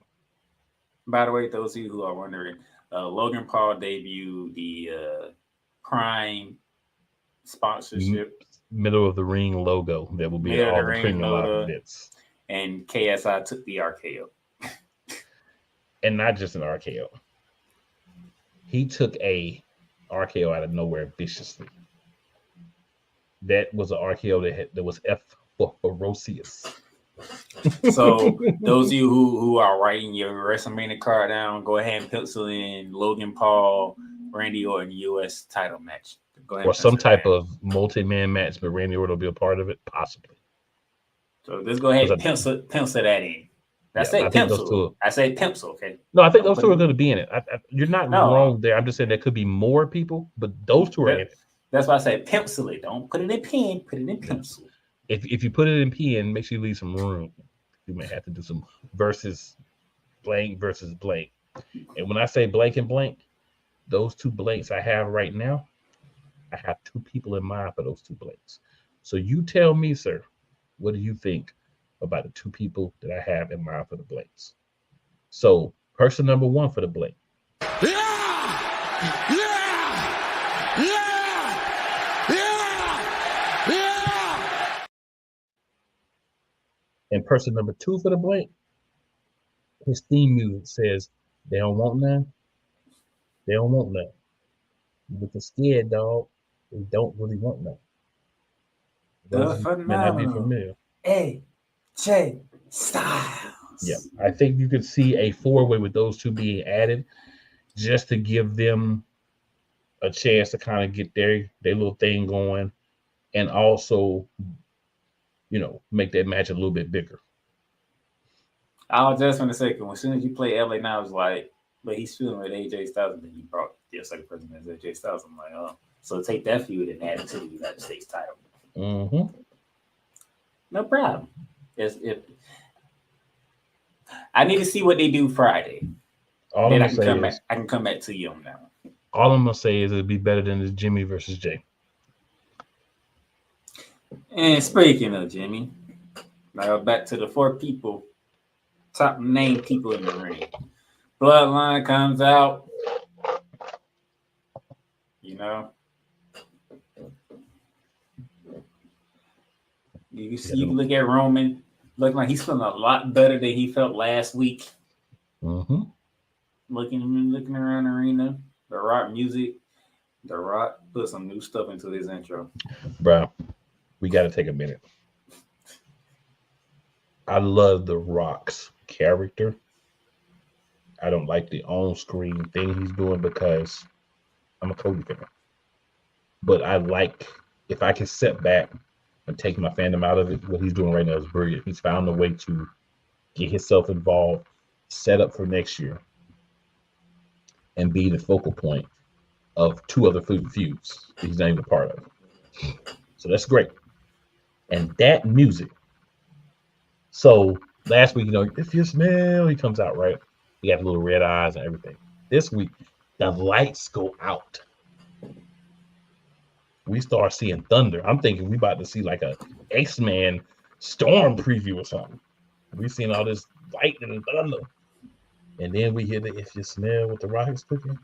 [SPEAKER 2] By the way, those of you who are wondering, Logan Paul debuted the Prime sponsorship.
[SPEAKER 1] Middle of the ring logo that will be all the premium live events.
[SPEAKER 2] And KSI took the RKO.
[SPEAKER 1] And not just an RKO. He took a RKO out of nowhere viciously. That was an RKO that was F for ferocious.
[SPEAKER 2] So those of you who are writing your WrestleMania card down, go ahead and pencil in Logan Paul, Randy Orton US title match. Go ahead
[SPEAKER 1] or some type of multi-man match, but Randy Orton will be a part of it, possibly.
[SPEAKER 2] So let's go ahead and pencil that in. I say pencil. I say pencil, okay?
[SPEAKER 1] No, I think those two are going to be in it. You're not wrong there. I'm just saying there could be more people, but those two are in it.
[SPEAKER 2] That's why I say pencil it. Don't put it in pen. Put it in pencil.
[SPEAKER 1] If you put it in pen, make sure you leave some room. You may have to do some versus blank. And when I say blank and blank, those two blanks I have right now, I have two people in mind for those two blanks. So you tell me, sir, what do you think about the two people that I have in mind for the blanks? So person number one for the blank. And person number two for the blank, his theme music says, they don't want none. They don't want none. With the scared dog, they don't really want none. Those may not be familiar.
[SPEAKER 2] AJ Styles.
[SPEAKER 1] Yeah, I think you could see a four-way with those two being added just to give them a chance to kind of get their little thing going and also, make that match a little bit bigger.
[SPEAKER 2] I was just going to say, because as soon as you play LA now, I was like, but he's feeling with AJ Styles, and then you brought the second person as AJ Styles. I'm like, oh, so take that feud and add it to the United States title.
[SPEAKER 1] Mm-hmm.
[SPEAKER 2] No problem. If I need to see what they do Friday, then I can come back to you on that one.
[SPEAKER 1] All I'm gonna say is it'd be better than the Jimmy versus Jay.
[SPEAKER 2] And speaking of Jimmy, now back to the 4 people, top name people in the ring. Bloodline comes out, you know. You can look at Roman, looking like he's feeling a lot better than he felt last week.
[SPEAKER 1] Mm-hmm.
[SPEAKER 2] Looking around the arena, the Rock music. The Rock put some new stuff into his intro.
[SPEAKER 1] Bro, we got to take a minute. I love the Rock's character. I don't like the on-screen thing he's doing because I'm a Cody fan. But I like, if I can step back and take my fandom out of it, what he's doing right now is brilliant. He's found a way to get himself involved, set up for next year, and be the focal point of 2 other feuds that he's not even a part of. So that's great. And that music. So last week, if you smell, he comes out, right? He got little red eyes and everything. This week, the lights go out. We start seeing thunder. I'm thinking we about to see like a X-Men Storm preview or something. We seeing all this lightning and thunder. And then we hear the if you smell what the Rock is cooking.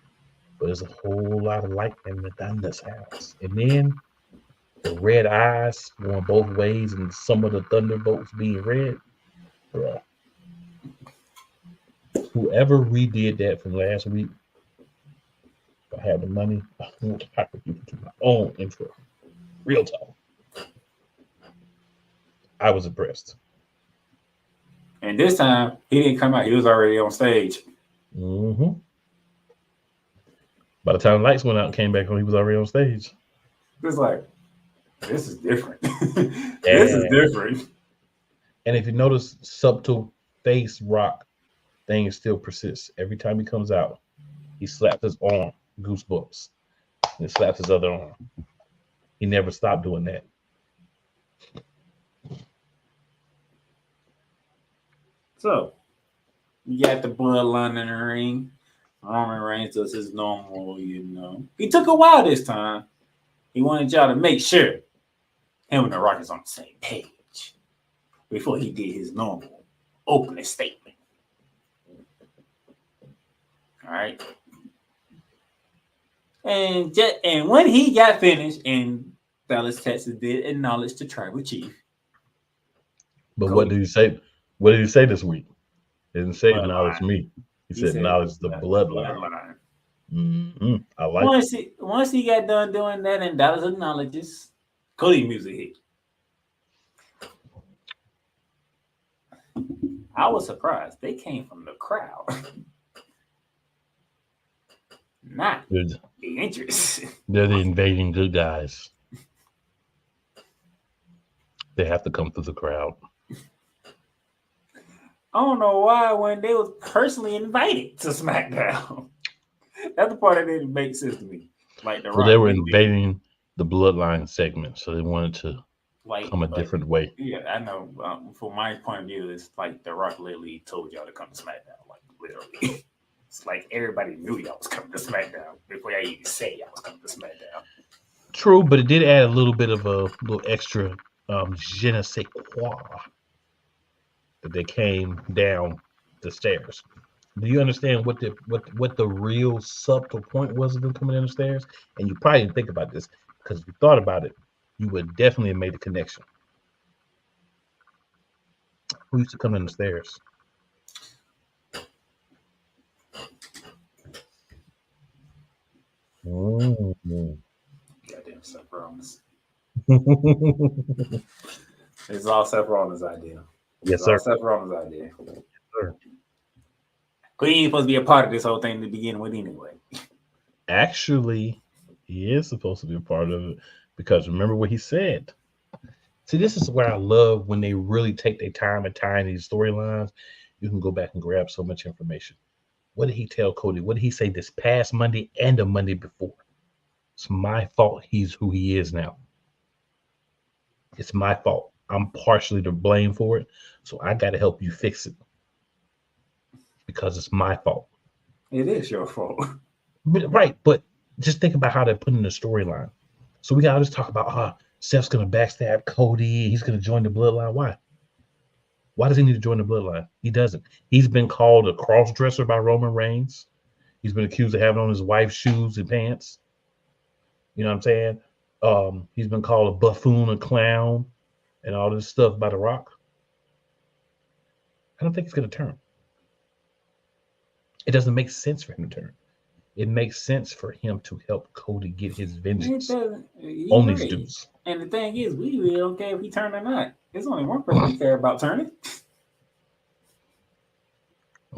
[SPEAKER 1] But there's a whole lot of lightning in the thunder's house. And then the red eyes going both ways and some of the thunderbolts being red. Bruh. Whoever redid that from last week, if I had the money, I would hire people to my own intro. Real talk. I was impressed.
[SPEAKER 2] And this time, he didn't come out. He was already on stage.
[SPEAKER 1] Mm-hmm. By the time the lights went out and came back on, he was already on stage.
[SPEAKER 2] It's like, this is different. This is different.
[SPEAKER 1] And if you notice, subtle face Rock thing still persists. Every time he comes out, he slaps his arm, goosebumps, and slaps his other arm. He never stopped doing that.
[SPEAKER 2] So, you got the bloodline in the ring. Roman Reigns does his normal, He took a while this time. He wanted y'all to make sure him and the Rock is on the same page before he did his normal opening statement. All right. And when he got finished, and Dallas, Texas did acknowledge the tribal chief.
[SPEAKER 1] But what did he say? What did he say this week? He didn't say acknowledge me. He said acknowledge the bloodline. Mm-hmm. I like it.
[SPEAKER 2] Once he got done doing that and Dallas acknowledges, Cody music hit. I was surprised. They came from the crowd. Not the interest.
[SPEAKER 1] They're the invading good guys. They have to come through the crowd.
[SPEAKER 2] I don't know why when they was personally invited to SmackDown. That's the part that didn't make sense to me. Like
[SPEAKER 1] they were invading the bloodline segment, so they wanted to come a different way.
[SPEAKER 2] Yeah, I know. From my point of view, it's like The Rock literally told y'all to come to SmackDown. Like literally, it's like everybody knew y'all was coming to SmackDown before y'all even say y'all was coming to SmackDown.
[SPEAKER 1] True, but it did add a little bit of a little extra je ne sais quoi. That they came down the stairs. Do you understand what the real subtle point was of them coming down the stairs? And you probably didn't think about this because if you thought about it, you would definitely have made a connection. Who used to come down the stairs?
[SPEAKER 2] Goddamn Seth Rollins. It's all Seth Rollins' idea.
[SPEAKER 1] Yes, sir.
[SPEAKER 2] Seth Rollins' idea.
[SPEAKER 1] Yes, sir.
[SPEAKER 2] But he ain't supposed to be a part of this whole thing to begin with anyway.
[SPEAKER 1] Actually, he is supposed to be a part of it because remember what he said. See, this is where I love when they really take their time and tie in these storylines. You can go back and grab so much information. What did he tell Cody? What did he say this past Monday and the Monday before? It's my fault he's who he is now. It's my fault. I'm partially to blame for it. So I got to help you fix it. Because it's my fault.
[SPEAKER 2] It is your fault.
[SPEAKER 1] Right. But just think about how they put in the storyline. So we got to just talk about Seth's going to backstab Cody. He's going to join the bloodline. Why? Why does he need to join the bloodline? He doesn't. He's been called a cross-dresser by Roman Reigns. He's been accused of having on his wife's shoes and pants. You know what I'm saying? He's been called a buffoon, a clown, and all this stuff by The Rock. I don't think it's going to turn. It doesn't make sense for him to turn. It makes sense for him to help Cody get his vengeance on these dudes.
[SPEAKER 2] And the thing is, we really don't care if he turned or not. There's only one person we care about turning.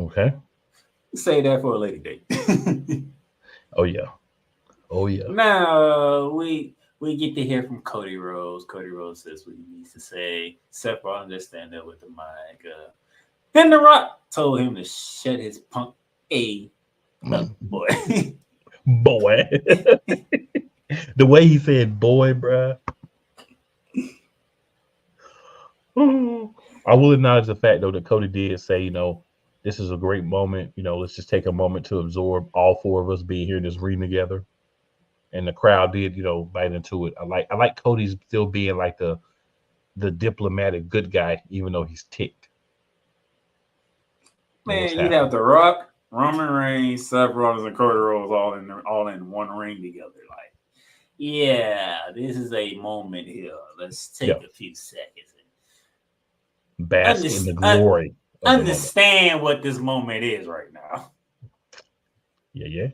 [SPEAKER 1] Okay.
[SPEAKER 2] Say that for a later date.
[SPEAKER 1] Oh yeah.
[SPEAKER 2] Now we get to hear from Cody Rhodes. Cody Rhodes says what he needs to say. Seth Rollins just stand there with the mic. Then The Rock told him to shut his punk boy.
[SPEAKER 1] Boy. The way he said boy, bruh. I will acknowledge the fact, though, that Cody did say, you know, this is a great moment. You know, let's just take a moment to absorb all four of us being here in this ring together. And the crowd did, you know, bite into it. I like Cody's still being like the diplomatic good guy, even though he's ticked.
[SPEAKER 2] Man, you have The Rock, Roman Reigns, Seth Rollins, and Cody Rhodes all in one ring together. Like, yeah, this is a moment here. Let's take a few seconds and
[SPEAKER 1] bask in the glory.
[SPEAKER 2] Understand what this moment is right now.
[SPEAKER 1] Yeah.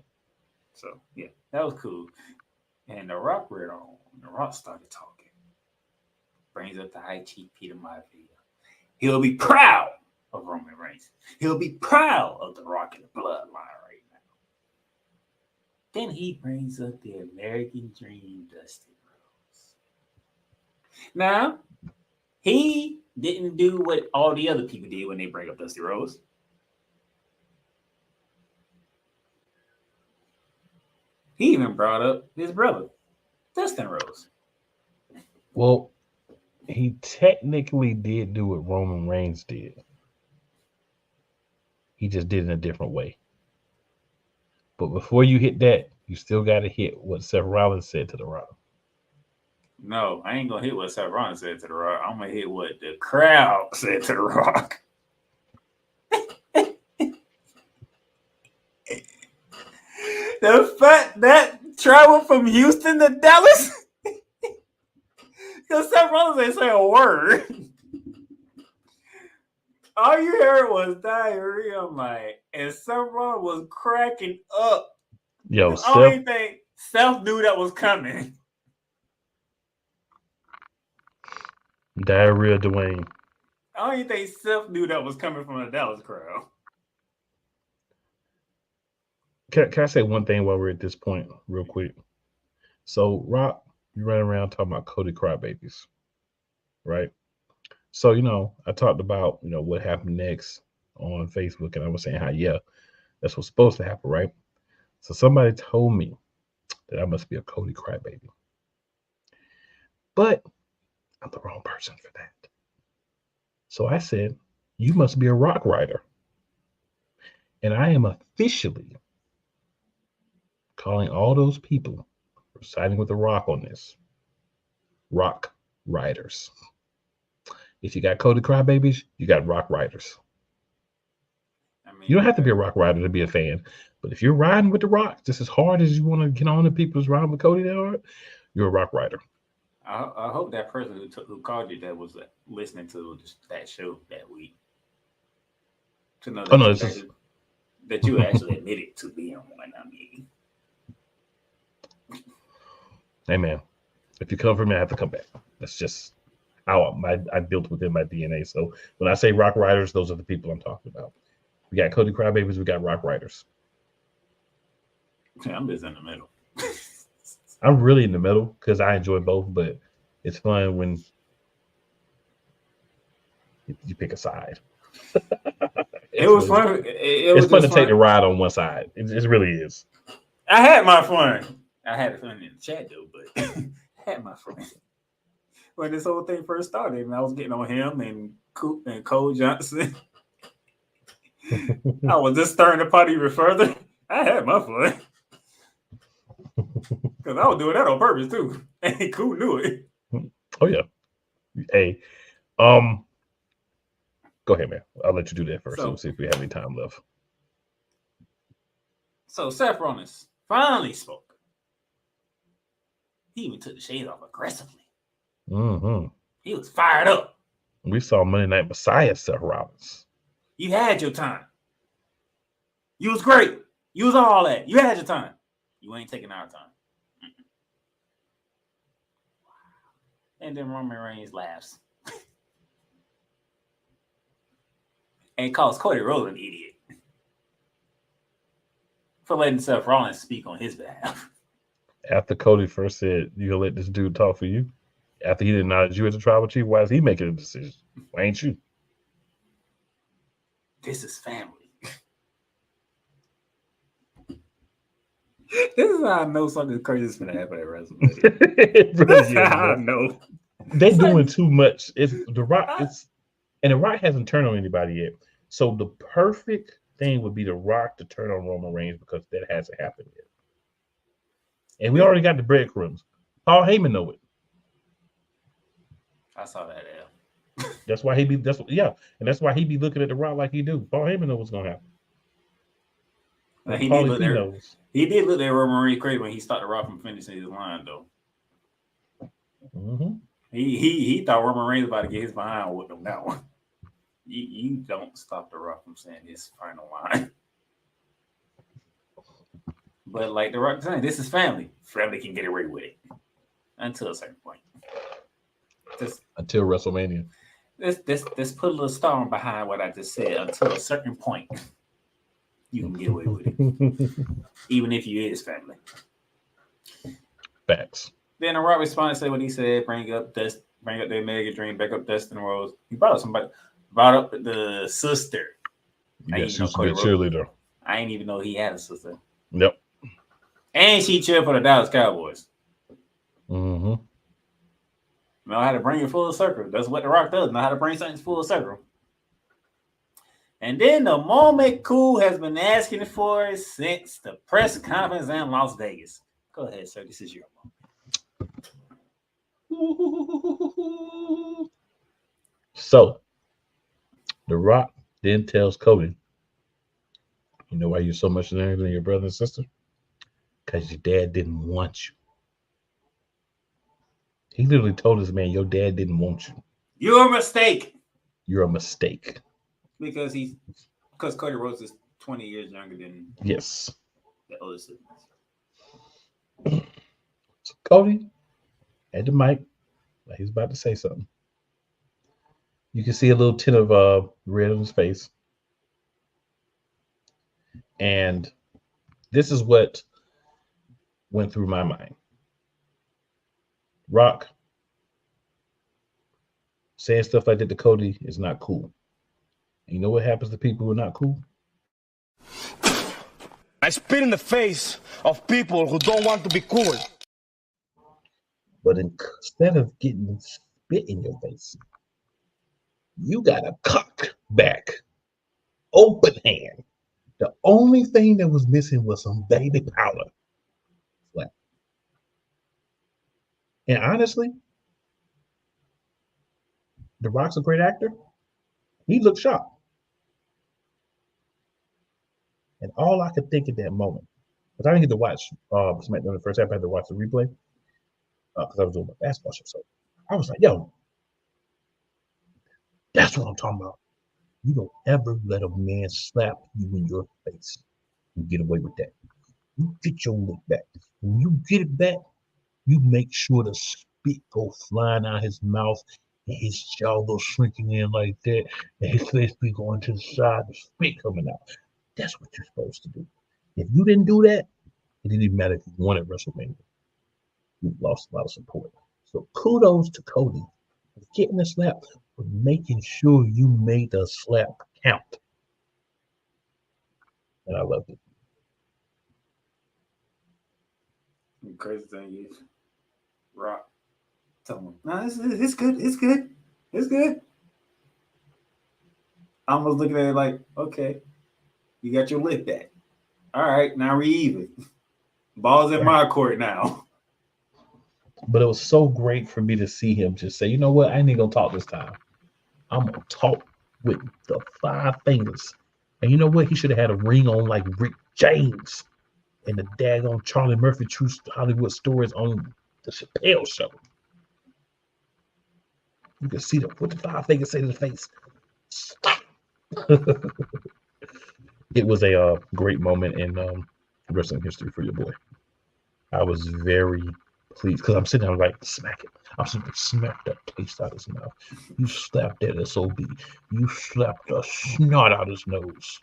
[SPEAKER 2] So yeah, that was cool. And The Rock read on. The Rock started talking. Brings up the High Chief Peter Maivia. He'll be proud of Roman Reigns. He'll be proud of The Rock and the Bloodline right now. Then he brings up the American Dream, Dusty Rhodes. Now, he didn't do what all the other people did when they bring up Dusty Rhodes. He even brought up his brother, Dustin Rhodes.
[SPEAKER 1] Well, he technically did do what Roman Reigns did. He just did it in a different way. But before you hit that, you still got to hit what Seth Rollins said to The Rock.
[SPEAKER 2] No, I ain't going to hit what Seth Rollins said to The Rock. I'm going to hit what the crowd said to The Rock. The fact that traveled from Houston to Dallas? Because Seth Rollins ain't say a word. All you heard was diarrhea, and Seth Rollins was cracking up.
[SPEAKER 1] Yo,
[SPEAKER 2] I don't even think Seth knew that was coming.
[SPEAKER 1] Diarrhea Dwayne.
[SPEAKER 2] I don't even think Seth knew that was coming from the Dallas crowd.
[SPEAKER 1] Can I say one thing while we're at this point, real quick? So, Rock, you running around talking about Cody crybabies, right? So, you know, I talked about, you know, what happened next on Facebook, and I was saying how, yeah, that's what's supposed to happen, right? So somebody told me that I must be a Cody crybaby. But I'm the wrong person for that. So I said, you must be a Rock rider. And I am officially calling all those people who are siding with The Rock on this Rock riders. If you got Cody crybabies, you got Rock riders.
[SPEAKER 2] I mean,
[SPEAKER 1] you don't have to be a Rock rider to be a fan. But if you're riding with The Rock just as hard as you want to get on the people's riding with Cody that hard, you're a Rock rider.
[SPEAKER 2] I hope that person who called you that was listening to that show that week. To know that, that you actually admitted to being one. I mean,
[SPEAKER 1] hey man, if you come for me, I have to come back. That's just how I built within my DNA. So when I say Rock riders, those are the people I'm talking about. We got Cody crybabies, we got Rock riders.
[SPEAKER 2] I'm just in the middle.
[SPEAKER 1] I'm really in the middle because I enjoy both, but it's fun when you pick a side.
[SPEAKER 2] It was fun.
[SPEAKER 1] It's fun to take the ride on one side. It really is.
[SPEAKER 2] I had my fun. I had fun in the chat though, but I had my fun when this whole thing first started, and I was getting on him and Cole Johnson. I was just stirring the pot even further. I had my fun. Because I was doing that on purpose, too. And Cool knew it.
[SPEAKER 1] Oh yeah. Hey, go ahead, man. I'll let you do that first.
[SPEAKER 2] So-
[SPEAKER 1] We'll see if we have any time left.
[SPEAKER 2] So Seth Rollins finally spoke. He even took the shades off aggressively.
[SPEAKER 1] Mm-hmm.
[SPEAKER 2] He was fired up.
[SPEAKER 1] We saw Monday Night Messiah Seth Rollins.
[SPEAKER 2] You had your time. You was great. You was all that. You had your time. You ain't taking our time. And then Roman Reigns laughs. And calls Cody Rhodes an idiot for letting Seth Rollins speak on his behalf.
[SPEAKER 1] After Cody first said, "You gonna let this dude talk for you?" After he didn't acknowledge you as a tribal chief, why is he making a decision? Why ain't you?
[SPEAKER 2] This is family. This is how I know something crazy is gonna happen at WrestleMania.
[SPEAKER 1] It really
[SPEAKER 2] That's
[SPEAKER 1] is,
[SPEAKER 2] how I
[SPEAKER 1] man.
[SPEAKER 2] know.
[SPEAKER 1] They're doing too much. It's The Rock. And The Rock hasn't turned on anybody yet. So the perfect thing would be The Rock to turn on Roman Reigns because that hasn't happened yet. And we already got the breadcrumbs. Paul Heyman know it.
[SPEAKER 2] I saw that.
[SPEAKER 1] That's why he be. And that's why he be looking at The Rock like he do. Paul Heyman knows what's gonna happen.
[SPEAKER 2] He did look there. He did look at Roman Reigns crazy when he stopped The Rock from finishing his line, though.
[SPEAKER 1] Mm-hmm.
[SPEAKER 2] He thought Roman Reigns was about to get his behind with him now. You don't stop The Rock from saying his final line. But like The Rock saying, this is family. Family can get away with it until a certain point.
[SPEAKER 1] Until WrestleMania.
[SPEAKER 2] Let's put a little star behind what I just said. Until a certain point, you can get away with it, even if you is family.
[SPEAKER 1] Facts.
[SPEAKER 2] Then The Rock responded, say what he said, bring up the Omega Dream, back up Dustin Rhodes. He brought up the sister.
[SPEAKER 1] Yeah, she was a good cheerleader.
[SPEAKER 2] I ain't even know he had a sister.
[SPEAKER 1] Yep.
[SPEAKER 2] And she cheered for the Dallas Cowboys.
[SPEAKER 1] Mm-hmm.
[SPEAKER 2] Know how to bring it full circle. That's what The Rock does. Know how to bring something full circle. And then the moment Cool has been asking for since the press conference in Las Vegas. Go ahead, sir. This is your moment.
[SPEAKER 1] So, The Rock then tells Cody, "You know why you're so much younger than your brother and sister? Because your dad didn't want you." He literally told this man, "Your dad didn't want you.
[SPEAKER 2] You're a mistake."
[SPEAKER 1] You're a mistake.
[SPEAKER 2] Because Cody Rhodes is 20 years younger than
[SPEAKER 1] the
[SPEAKER 2] other siblings.
[SPEAKER 1] So Cody had the mic, like he's about to say something. You can see a little tint of red on his face. And this is what went through my mind. Rock saying stuff like that to Cody is not cool. And you know what happens to people who are not cool?
[SPEAKER 14] I spit in the face of people who don't want to be cool.
[SPEAKER 1] But instead of getting spit in your face, you got a cock back, open hand. The only thing that was missing was some baby powder. And honestly, The Rock's a great actor. He looked shocked. And all I could think at that moment, because I didn't get to watch Smackdown the first half, I had to watch the replay because I was doing my basketball show. So I was like, yo, that's what I'm talking about. You don't ever let a man slap you in your face and get away with that. You get your lick back. When you get it back, you make sure the spit go flying out his mouth and his jaw goes shrinking in like that, and his face be going to the side, the spit coming out. That's what you're supposed to do. If you didn't do that, it didn't even matter if you won at WrestleMania. You've lost a lot of support. So kudos to Cody for getting the slap, but making sure you made the slap count. And I loved it.
[SPEAKER 2] The crazy thing is, Rock told him, "No, it's good. It's good. It's good." I was looking at it like, okay, you got your lick back. All right, now we even. Ball's in my court now.
[SPEAKER 1] But it was so great for me to see him just say, you know what, I ain't gonna talk this time. I'm gonna talk with the 5 fingers. And you know what? He should have had a ring on like Rick James and the daggone Charlie Murphy True Hollywood Stories on the Chappelle Show. You can see what the 5 fingers say to the face. Stop. It was a great moment in wrestling history for your boy. I was very pleased because I'm sitting there like, smack it. I'm sitting there, smack that taste out of his mouth. You slapped that SOB. You slapped the snot out his nose.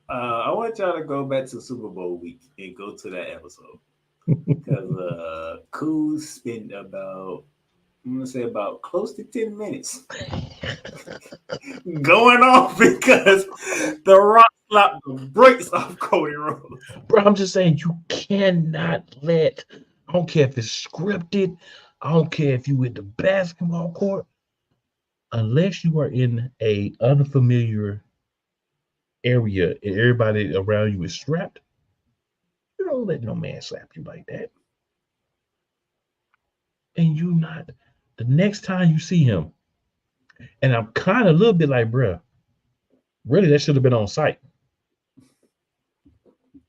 [SPEAKER 2] I want y'all to go back to Super Bowl week and go to that episode. Because Cool spent about, I'm going to say about close to 10 minutes going off because The Rock slapped the brakes off Cody Rhodes.
[SPEAKER 1] Bro, I'm just saying, you cannot let, I don't care if it's scripted, I don't care if you in the basketball court, unless you are in a unfamiliar area and everybody around you is strapped, you don't let no man slap you like that. And you not, the next time you see him, and I'm kind of a little bit like, bruh, really, that should have been on site.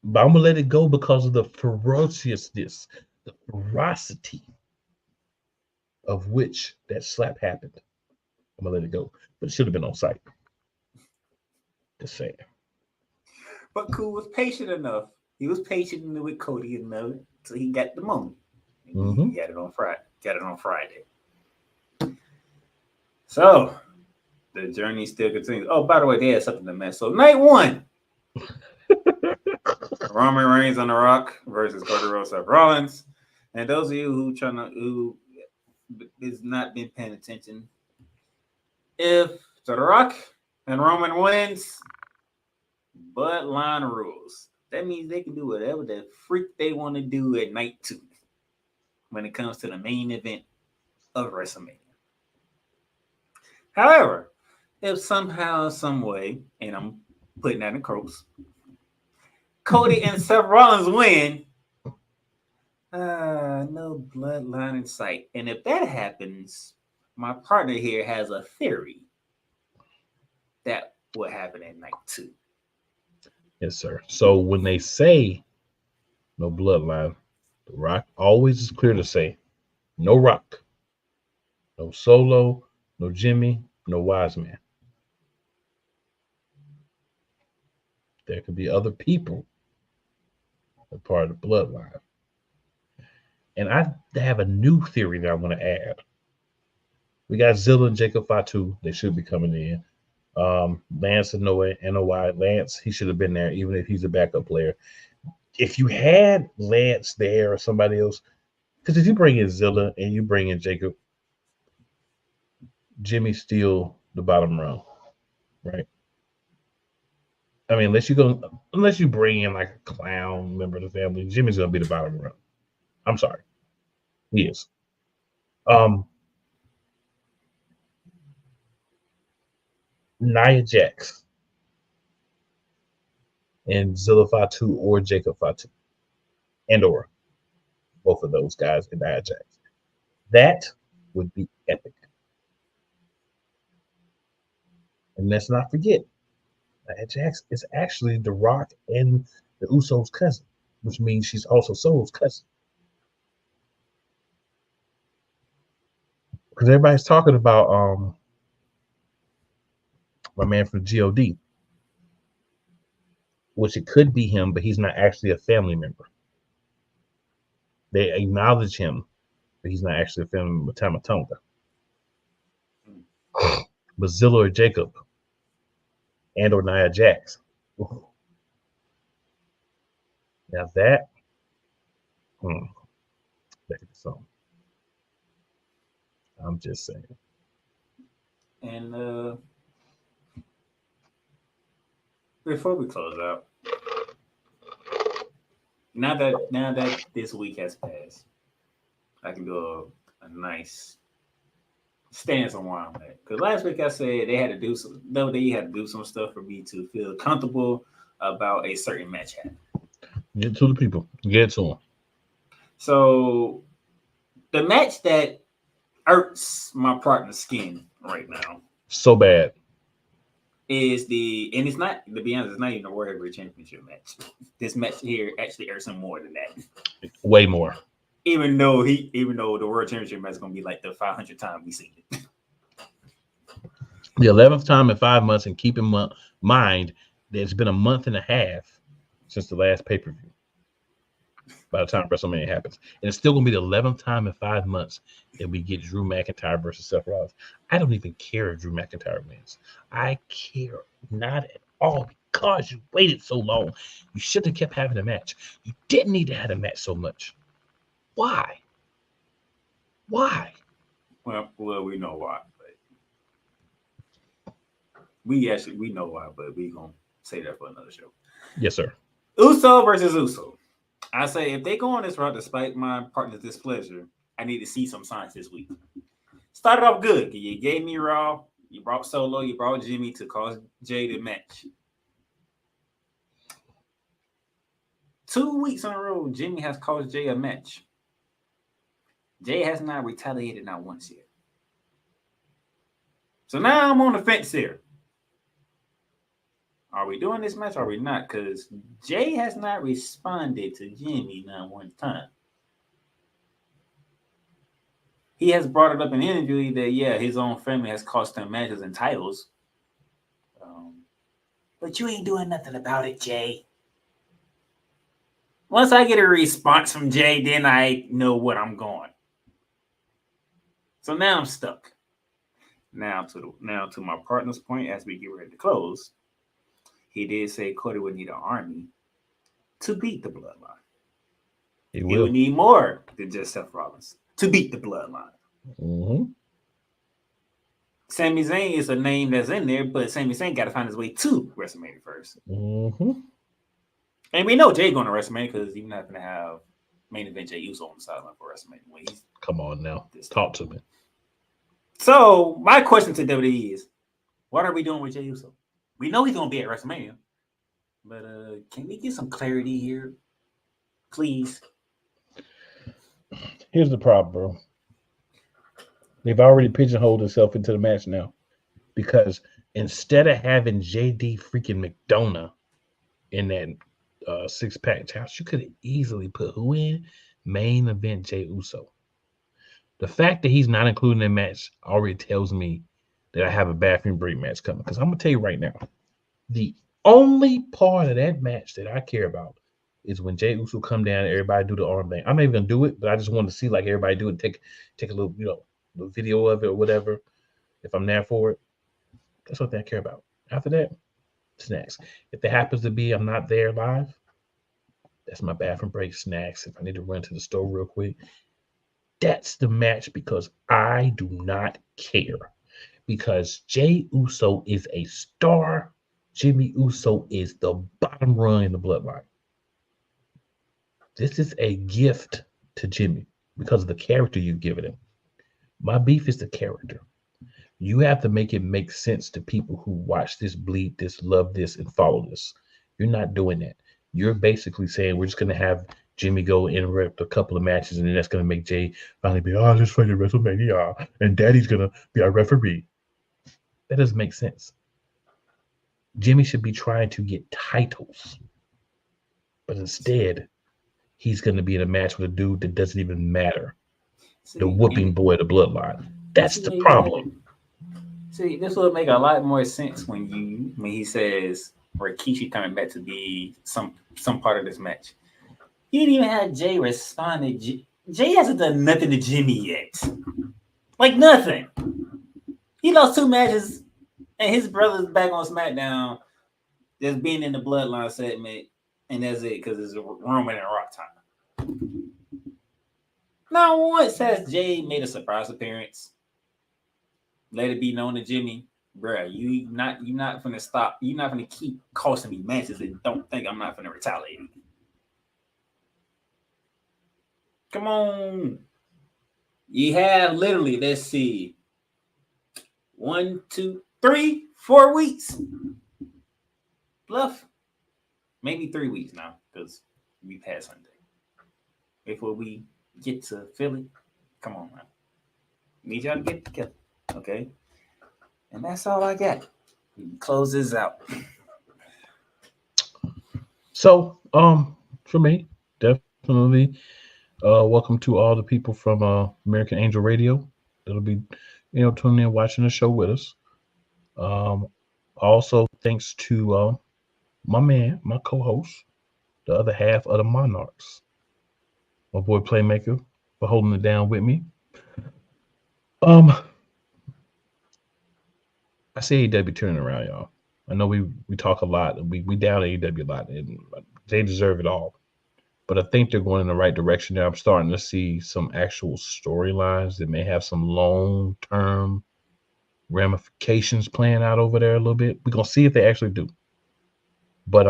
[SPEAKER 1] But I'm gonna let it go because of the ferociousness, the ferocity of which that slap happened. I'm gonna let it go. But it should have been on site. Just saying.
[SPEAKER 2] But Cool was patient enough. He was patient with Cody enough so he got the moment.
[SPEAKER 1] Mm-hmm.
[SPEAKER 2] He got it on Friday. Got it on Friday. So the journey still continues. Oh, by the way, they had something to mess. So night 1. Roman Reigns on The Rock versus Cody Rhodes, Seth Rollins. And those of you who has not been paying attention, if The Rock and Roman wins, bloodline rules. That means they can do whatever the freak they want to do at night 2 when it comes to the main event of WrestleMania. However, if somehow, some way, and I'm putting that in quotes, Cody and Seth Rollins win, no bloodline in sight. And if that happens, my partner here has a theory that will happen at night 2.
[SPEAKER 1] Yes, sir. So when they say no bloodline, The Rock always is clear to say no Rock, no Solo, no Jimmy, no Wise Man. There could be other people that are part of the bloodline. And I have a new theory that I want to add. We got Zilla and Jacob Fatu. They should be coming in. Lance and NOY. Lance, he should have been there, even if he's a backup player. If you had Lance there or somebody else, because if you bring in Zilla and you bring in Jacob, Jimmy's still the bottom rung, right? I mean, unless you bring in like a clown member of the family, Jimmy's gonna be the bottom rung. I'm sorry, he is. Nia Jax and Zilla Fatu or Jacob Fatu, and or both of those guys in Nia Jax. That would be epic. And let's not forget, Nia Jax is actually The Rock and the Usos' cousin, which means she's also Solo's cousin. Because everybody's talking about my man from GOD, which it could be him, but he's not actually a family member. They acknowledge him, but he's not actually a family member. Tama Tonga. But Zilla or Jacob and or Nia Jax. Ooh. Now that could be something. I'm just saying.
[SPEAKER 2] And before we close out, now that this week has passed, I can do a nice stance on where I'm at. Because last week I said they had to do some stuff for me to feel comfortable about a certain match happening.
[SPEAKER 1] Get to the people. Get to them.
[SPEAKER 2] So The match that hurts my partner's skin right now
[SPEAKER 1] So bad.
[SPEAKER 2] is and it's not, to be honest, it's not even a World Heavyweight Championship match. This match here actually hurts him more than that.
[SPEAKER 1] Way more.
[SPEAKER 2] Even though the World Championship match is gonna be like the 500th time we seen it.
[SPEAKER 1] The 11th time in 5 months, and keep in mind that it's been a month and a half since the last pay-per-view. By the time WrestleMania happens, and it's still gonna be the 11th time in 5 months that we get Drew McIntyre versus Seth Rollins. I don't even care if Drew McIntyre wins. I care not at all because you waited so long. You should have kept having a match. You didn't need to have a match so much. Why? Why?
[SPEAKER 2] Well, we know why. But we know why, but we gonna say that for another show.
[SPEAKER 1] Yes, sir.
[SPEAKER 2] Uso versus Uso. I say if they go on this route, despite my partner's displeasure, I need to see some signs this week. Started off good. You gave me Raw. You brought Solo. You brought Jimmy to cause Jay to match. 2 weeks in a row, Jimmy has caused Jay a match. Jay has not retaliated not once yet. So now I'm on the fence here. Are we doing this match or are we not? Because Jay has not responded to Jimmy not one time. He has brought it up in an interview that, yeah, his own family has cost him matches and titles. But you ain't doing nothing about it, Jay. Once I get a response from Jay, then I know what I'm going. So now I'm stuck. Now to my partner's point, as we get ready to close, he did say Cody would need an army to beat the Bloodline. He would need more than just Seth Rollins to beat the Bloodline.
[SPEAKER 1] Mm-hmm.
[SPEAKER 2] Sami Zayn is a name that's in there, but Sami Zayn got to find his way to WrestleMania first.
[SPEAKER 1] Mm-hmm.
[SPEAKER 2] And we know Jay going to WrestleMania because he's not going to have main event Jey Uso on the sideline for WrestleMania.
[SPEAKER 1] Come on now. Talk to me.
[SPEAKER 2] So my question to WWE is, what are we doing with Jey Uso? We know he's going to be at WrestleMania, but can we get some clarity here, please?
[SPEAKER 1] Here's the problem, bro. They've already pigeonholed themselves into the match now, because instead of having JD freaking McDonough in that six-pack house, you could have easily put who in? Main event Jey Uso. The fact that he's not including that match already tells me that I have a bathroom break match coming. Because I'm going to tell you right now, the only part of that match that I care about is when Jey Uso come down and everybody do the arm thing. I'm not even going to do it, but I just want to see like everybody do it, take a little, the video of it or whatever, if I'm there for it. That's what I care about. After that, snacks. If it happens to be I'm not there live, that's my bathroom break snacks. If I need to run to the store real quick, that's the match, because I do not care. Because Jey Uso is a star. Jimmy Uso is the bottom rung in the bloodline. This is a gift to Jimmy because of the character you've given him. My beef is the character. You have to make it make sense to people who watch this, bleed this, love this, and follow this. You're not doing that. You're basically saying we're just going to have Jimmy go interrupt a couple of matches, and then that's going to make Jay finally be, let's fight at WrestleMania, and Daddy's going to be our referee. That doesn't make sense. Jimmy should be trying to get titles, but instead, he's going to be in a match with a dude that doesn't even matter. The whooping boy of the bloodline. That's the problem.
[SPEAKER 2] See, this would make a lot more sense when he says Rikishi coming back to be some part of this match. He didn't even have Jay respond. Jay hasn't done nothing to Jimmy yet. Like nothing. He lost 2 matches, and his brother's back on SmackDown, just being in the bloodline segment, and that's it, because it's Roman and Rock time. Now, once has Jay made a surprise appearance, let it be known to Jimmy, bruh, you're not gonna stop. You're not gonna keep costing me matches and don't think I'm not gonna retaliate. Come on. You have literally, let's see, 1, 2, 3, 4 weeks. Bluff. Maybe 3 weeks now, because we passed Sunday. Before we get to Philly. Come on, man. Need y'all to get together, okay? And that's all I got. We can close this out.
[SPEAKER 1] So, for me, definitely, welcome to all the people from American Angel Radio that'll be, tuning in, watching the show with us. Also, thanks to my man, my co-host, the other half of the Monarchs, my boy Playmaker, for holding it down with me. I see AEW turning around, y'all. I know we talk a lot. We down AEW a lot, and they deserve it all. But I think they're going in the right direction now. I'm starting to see some actual storylines that may have some long-term ramifications playing out over there a little bit. We're gonna see if they actually do. But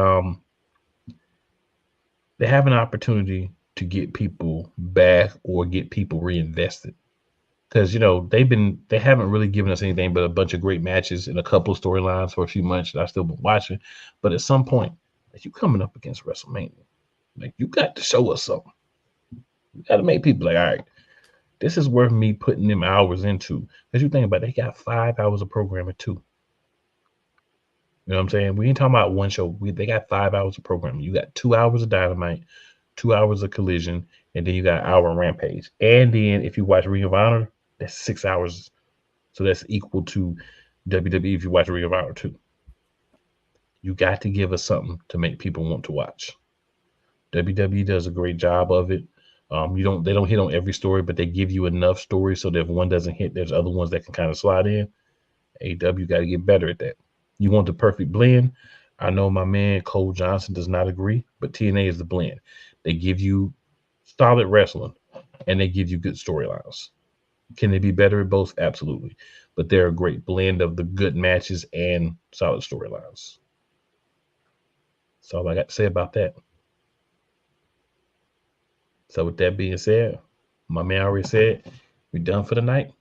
[SPEAKER 1] they have an opportunity to get people back or get people reinvested. Because they haven't really given us anything but a bunch of great matches and a couple of storylines for a few months that I've still been watching. But at some point, like, you coming up against WrestleMania, like, you got to show us something. You got to make people like, all right, this is worth me putting them hours into. Because you think about it, they got 5 hours of programming too. You know what I'm saying? We ain't talking about one show. They got 5 hours of programming. You got 2 hours of Dynamite, 2 hours of Collision, and then you got an hour of Rampage. And then if you watch Ring of Honor, that's 6 hours. So that's equal to WWE if you watch Ring of Honor too. You got to give us something to make people want to watch. WWE does a great job of it. They don't hit on every story, but they give you enough stories so that if one doesn't hit, there's other ones that can kind of slide in. AEW got to get better at that. You want the perfect blend. I know my man Cole Johnson does not agree, but TNA is the blend. They give you solid wrestling, and they give you good storylines. Can they be better at both? Absolutely. But they're a great blend of the good matches and solid storylines. That's all I got to say about that. So with that being said, my man already said we're done for the night.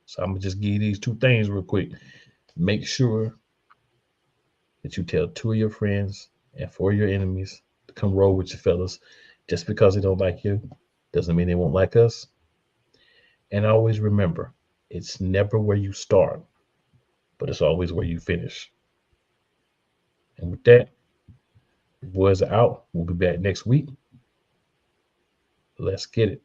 [SPEAKER 1] So I'm going to just give you these 2 things real quick. Make sure that you tell 2 of your friends and 4 of your enemies to come roll with you fellas. Just because they don't like you doesn't mean they won't like us. And always remember, it's never where you start, but it's always where you finish. And with that, the boys are out. We'll be back next week. Let's get it.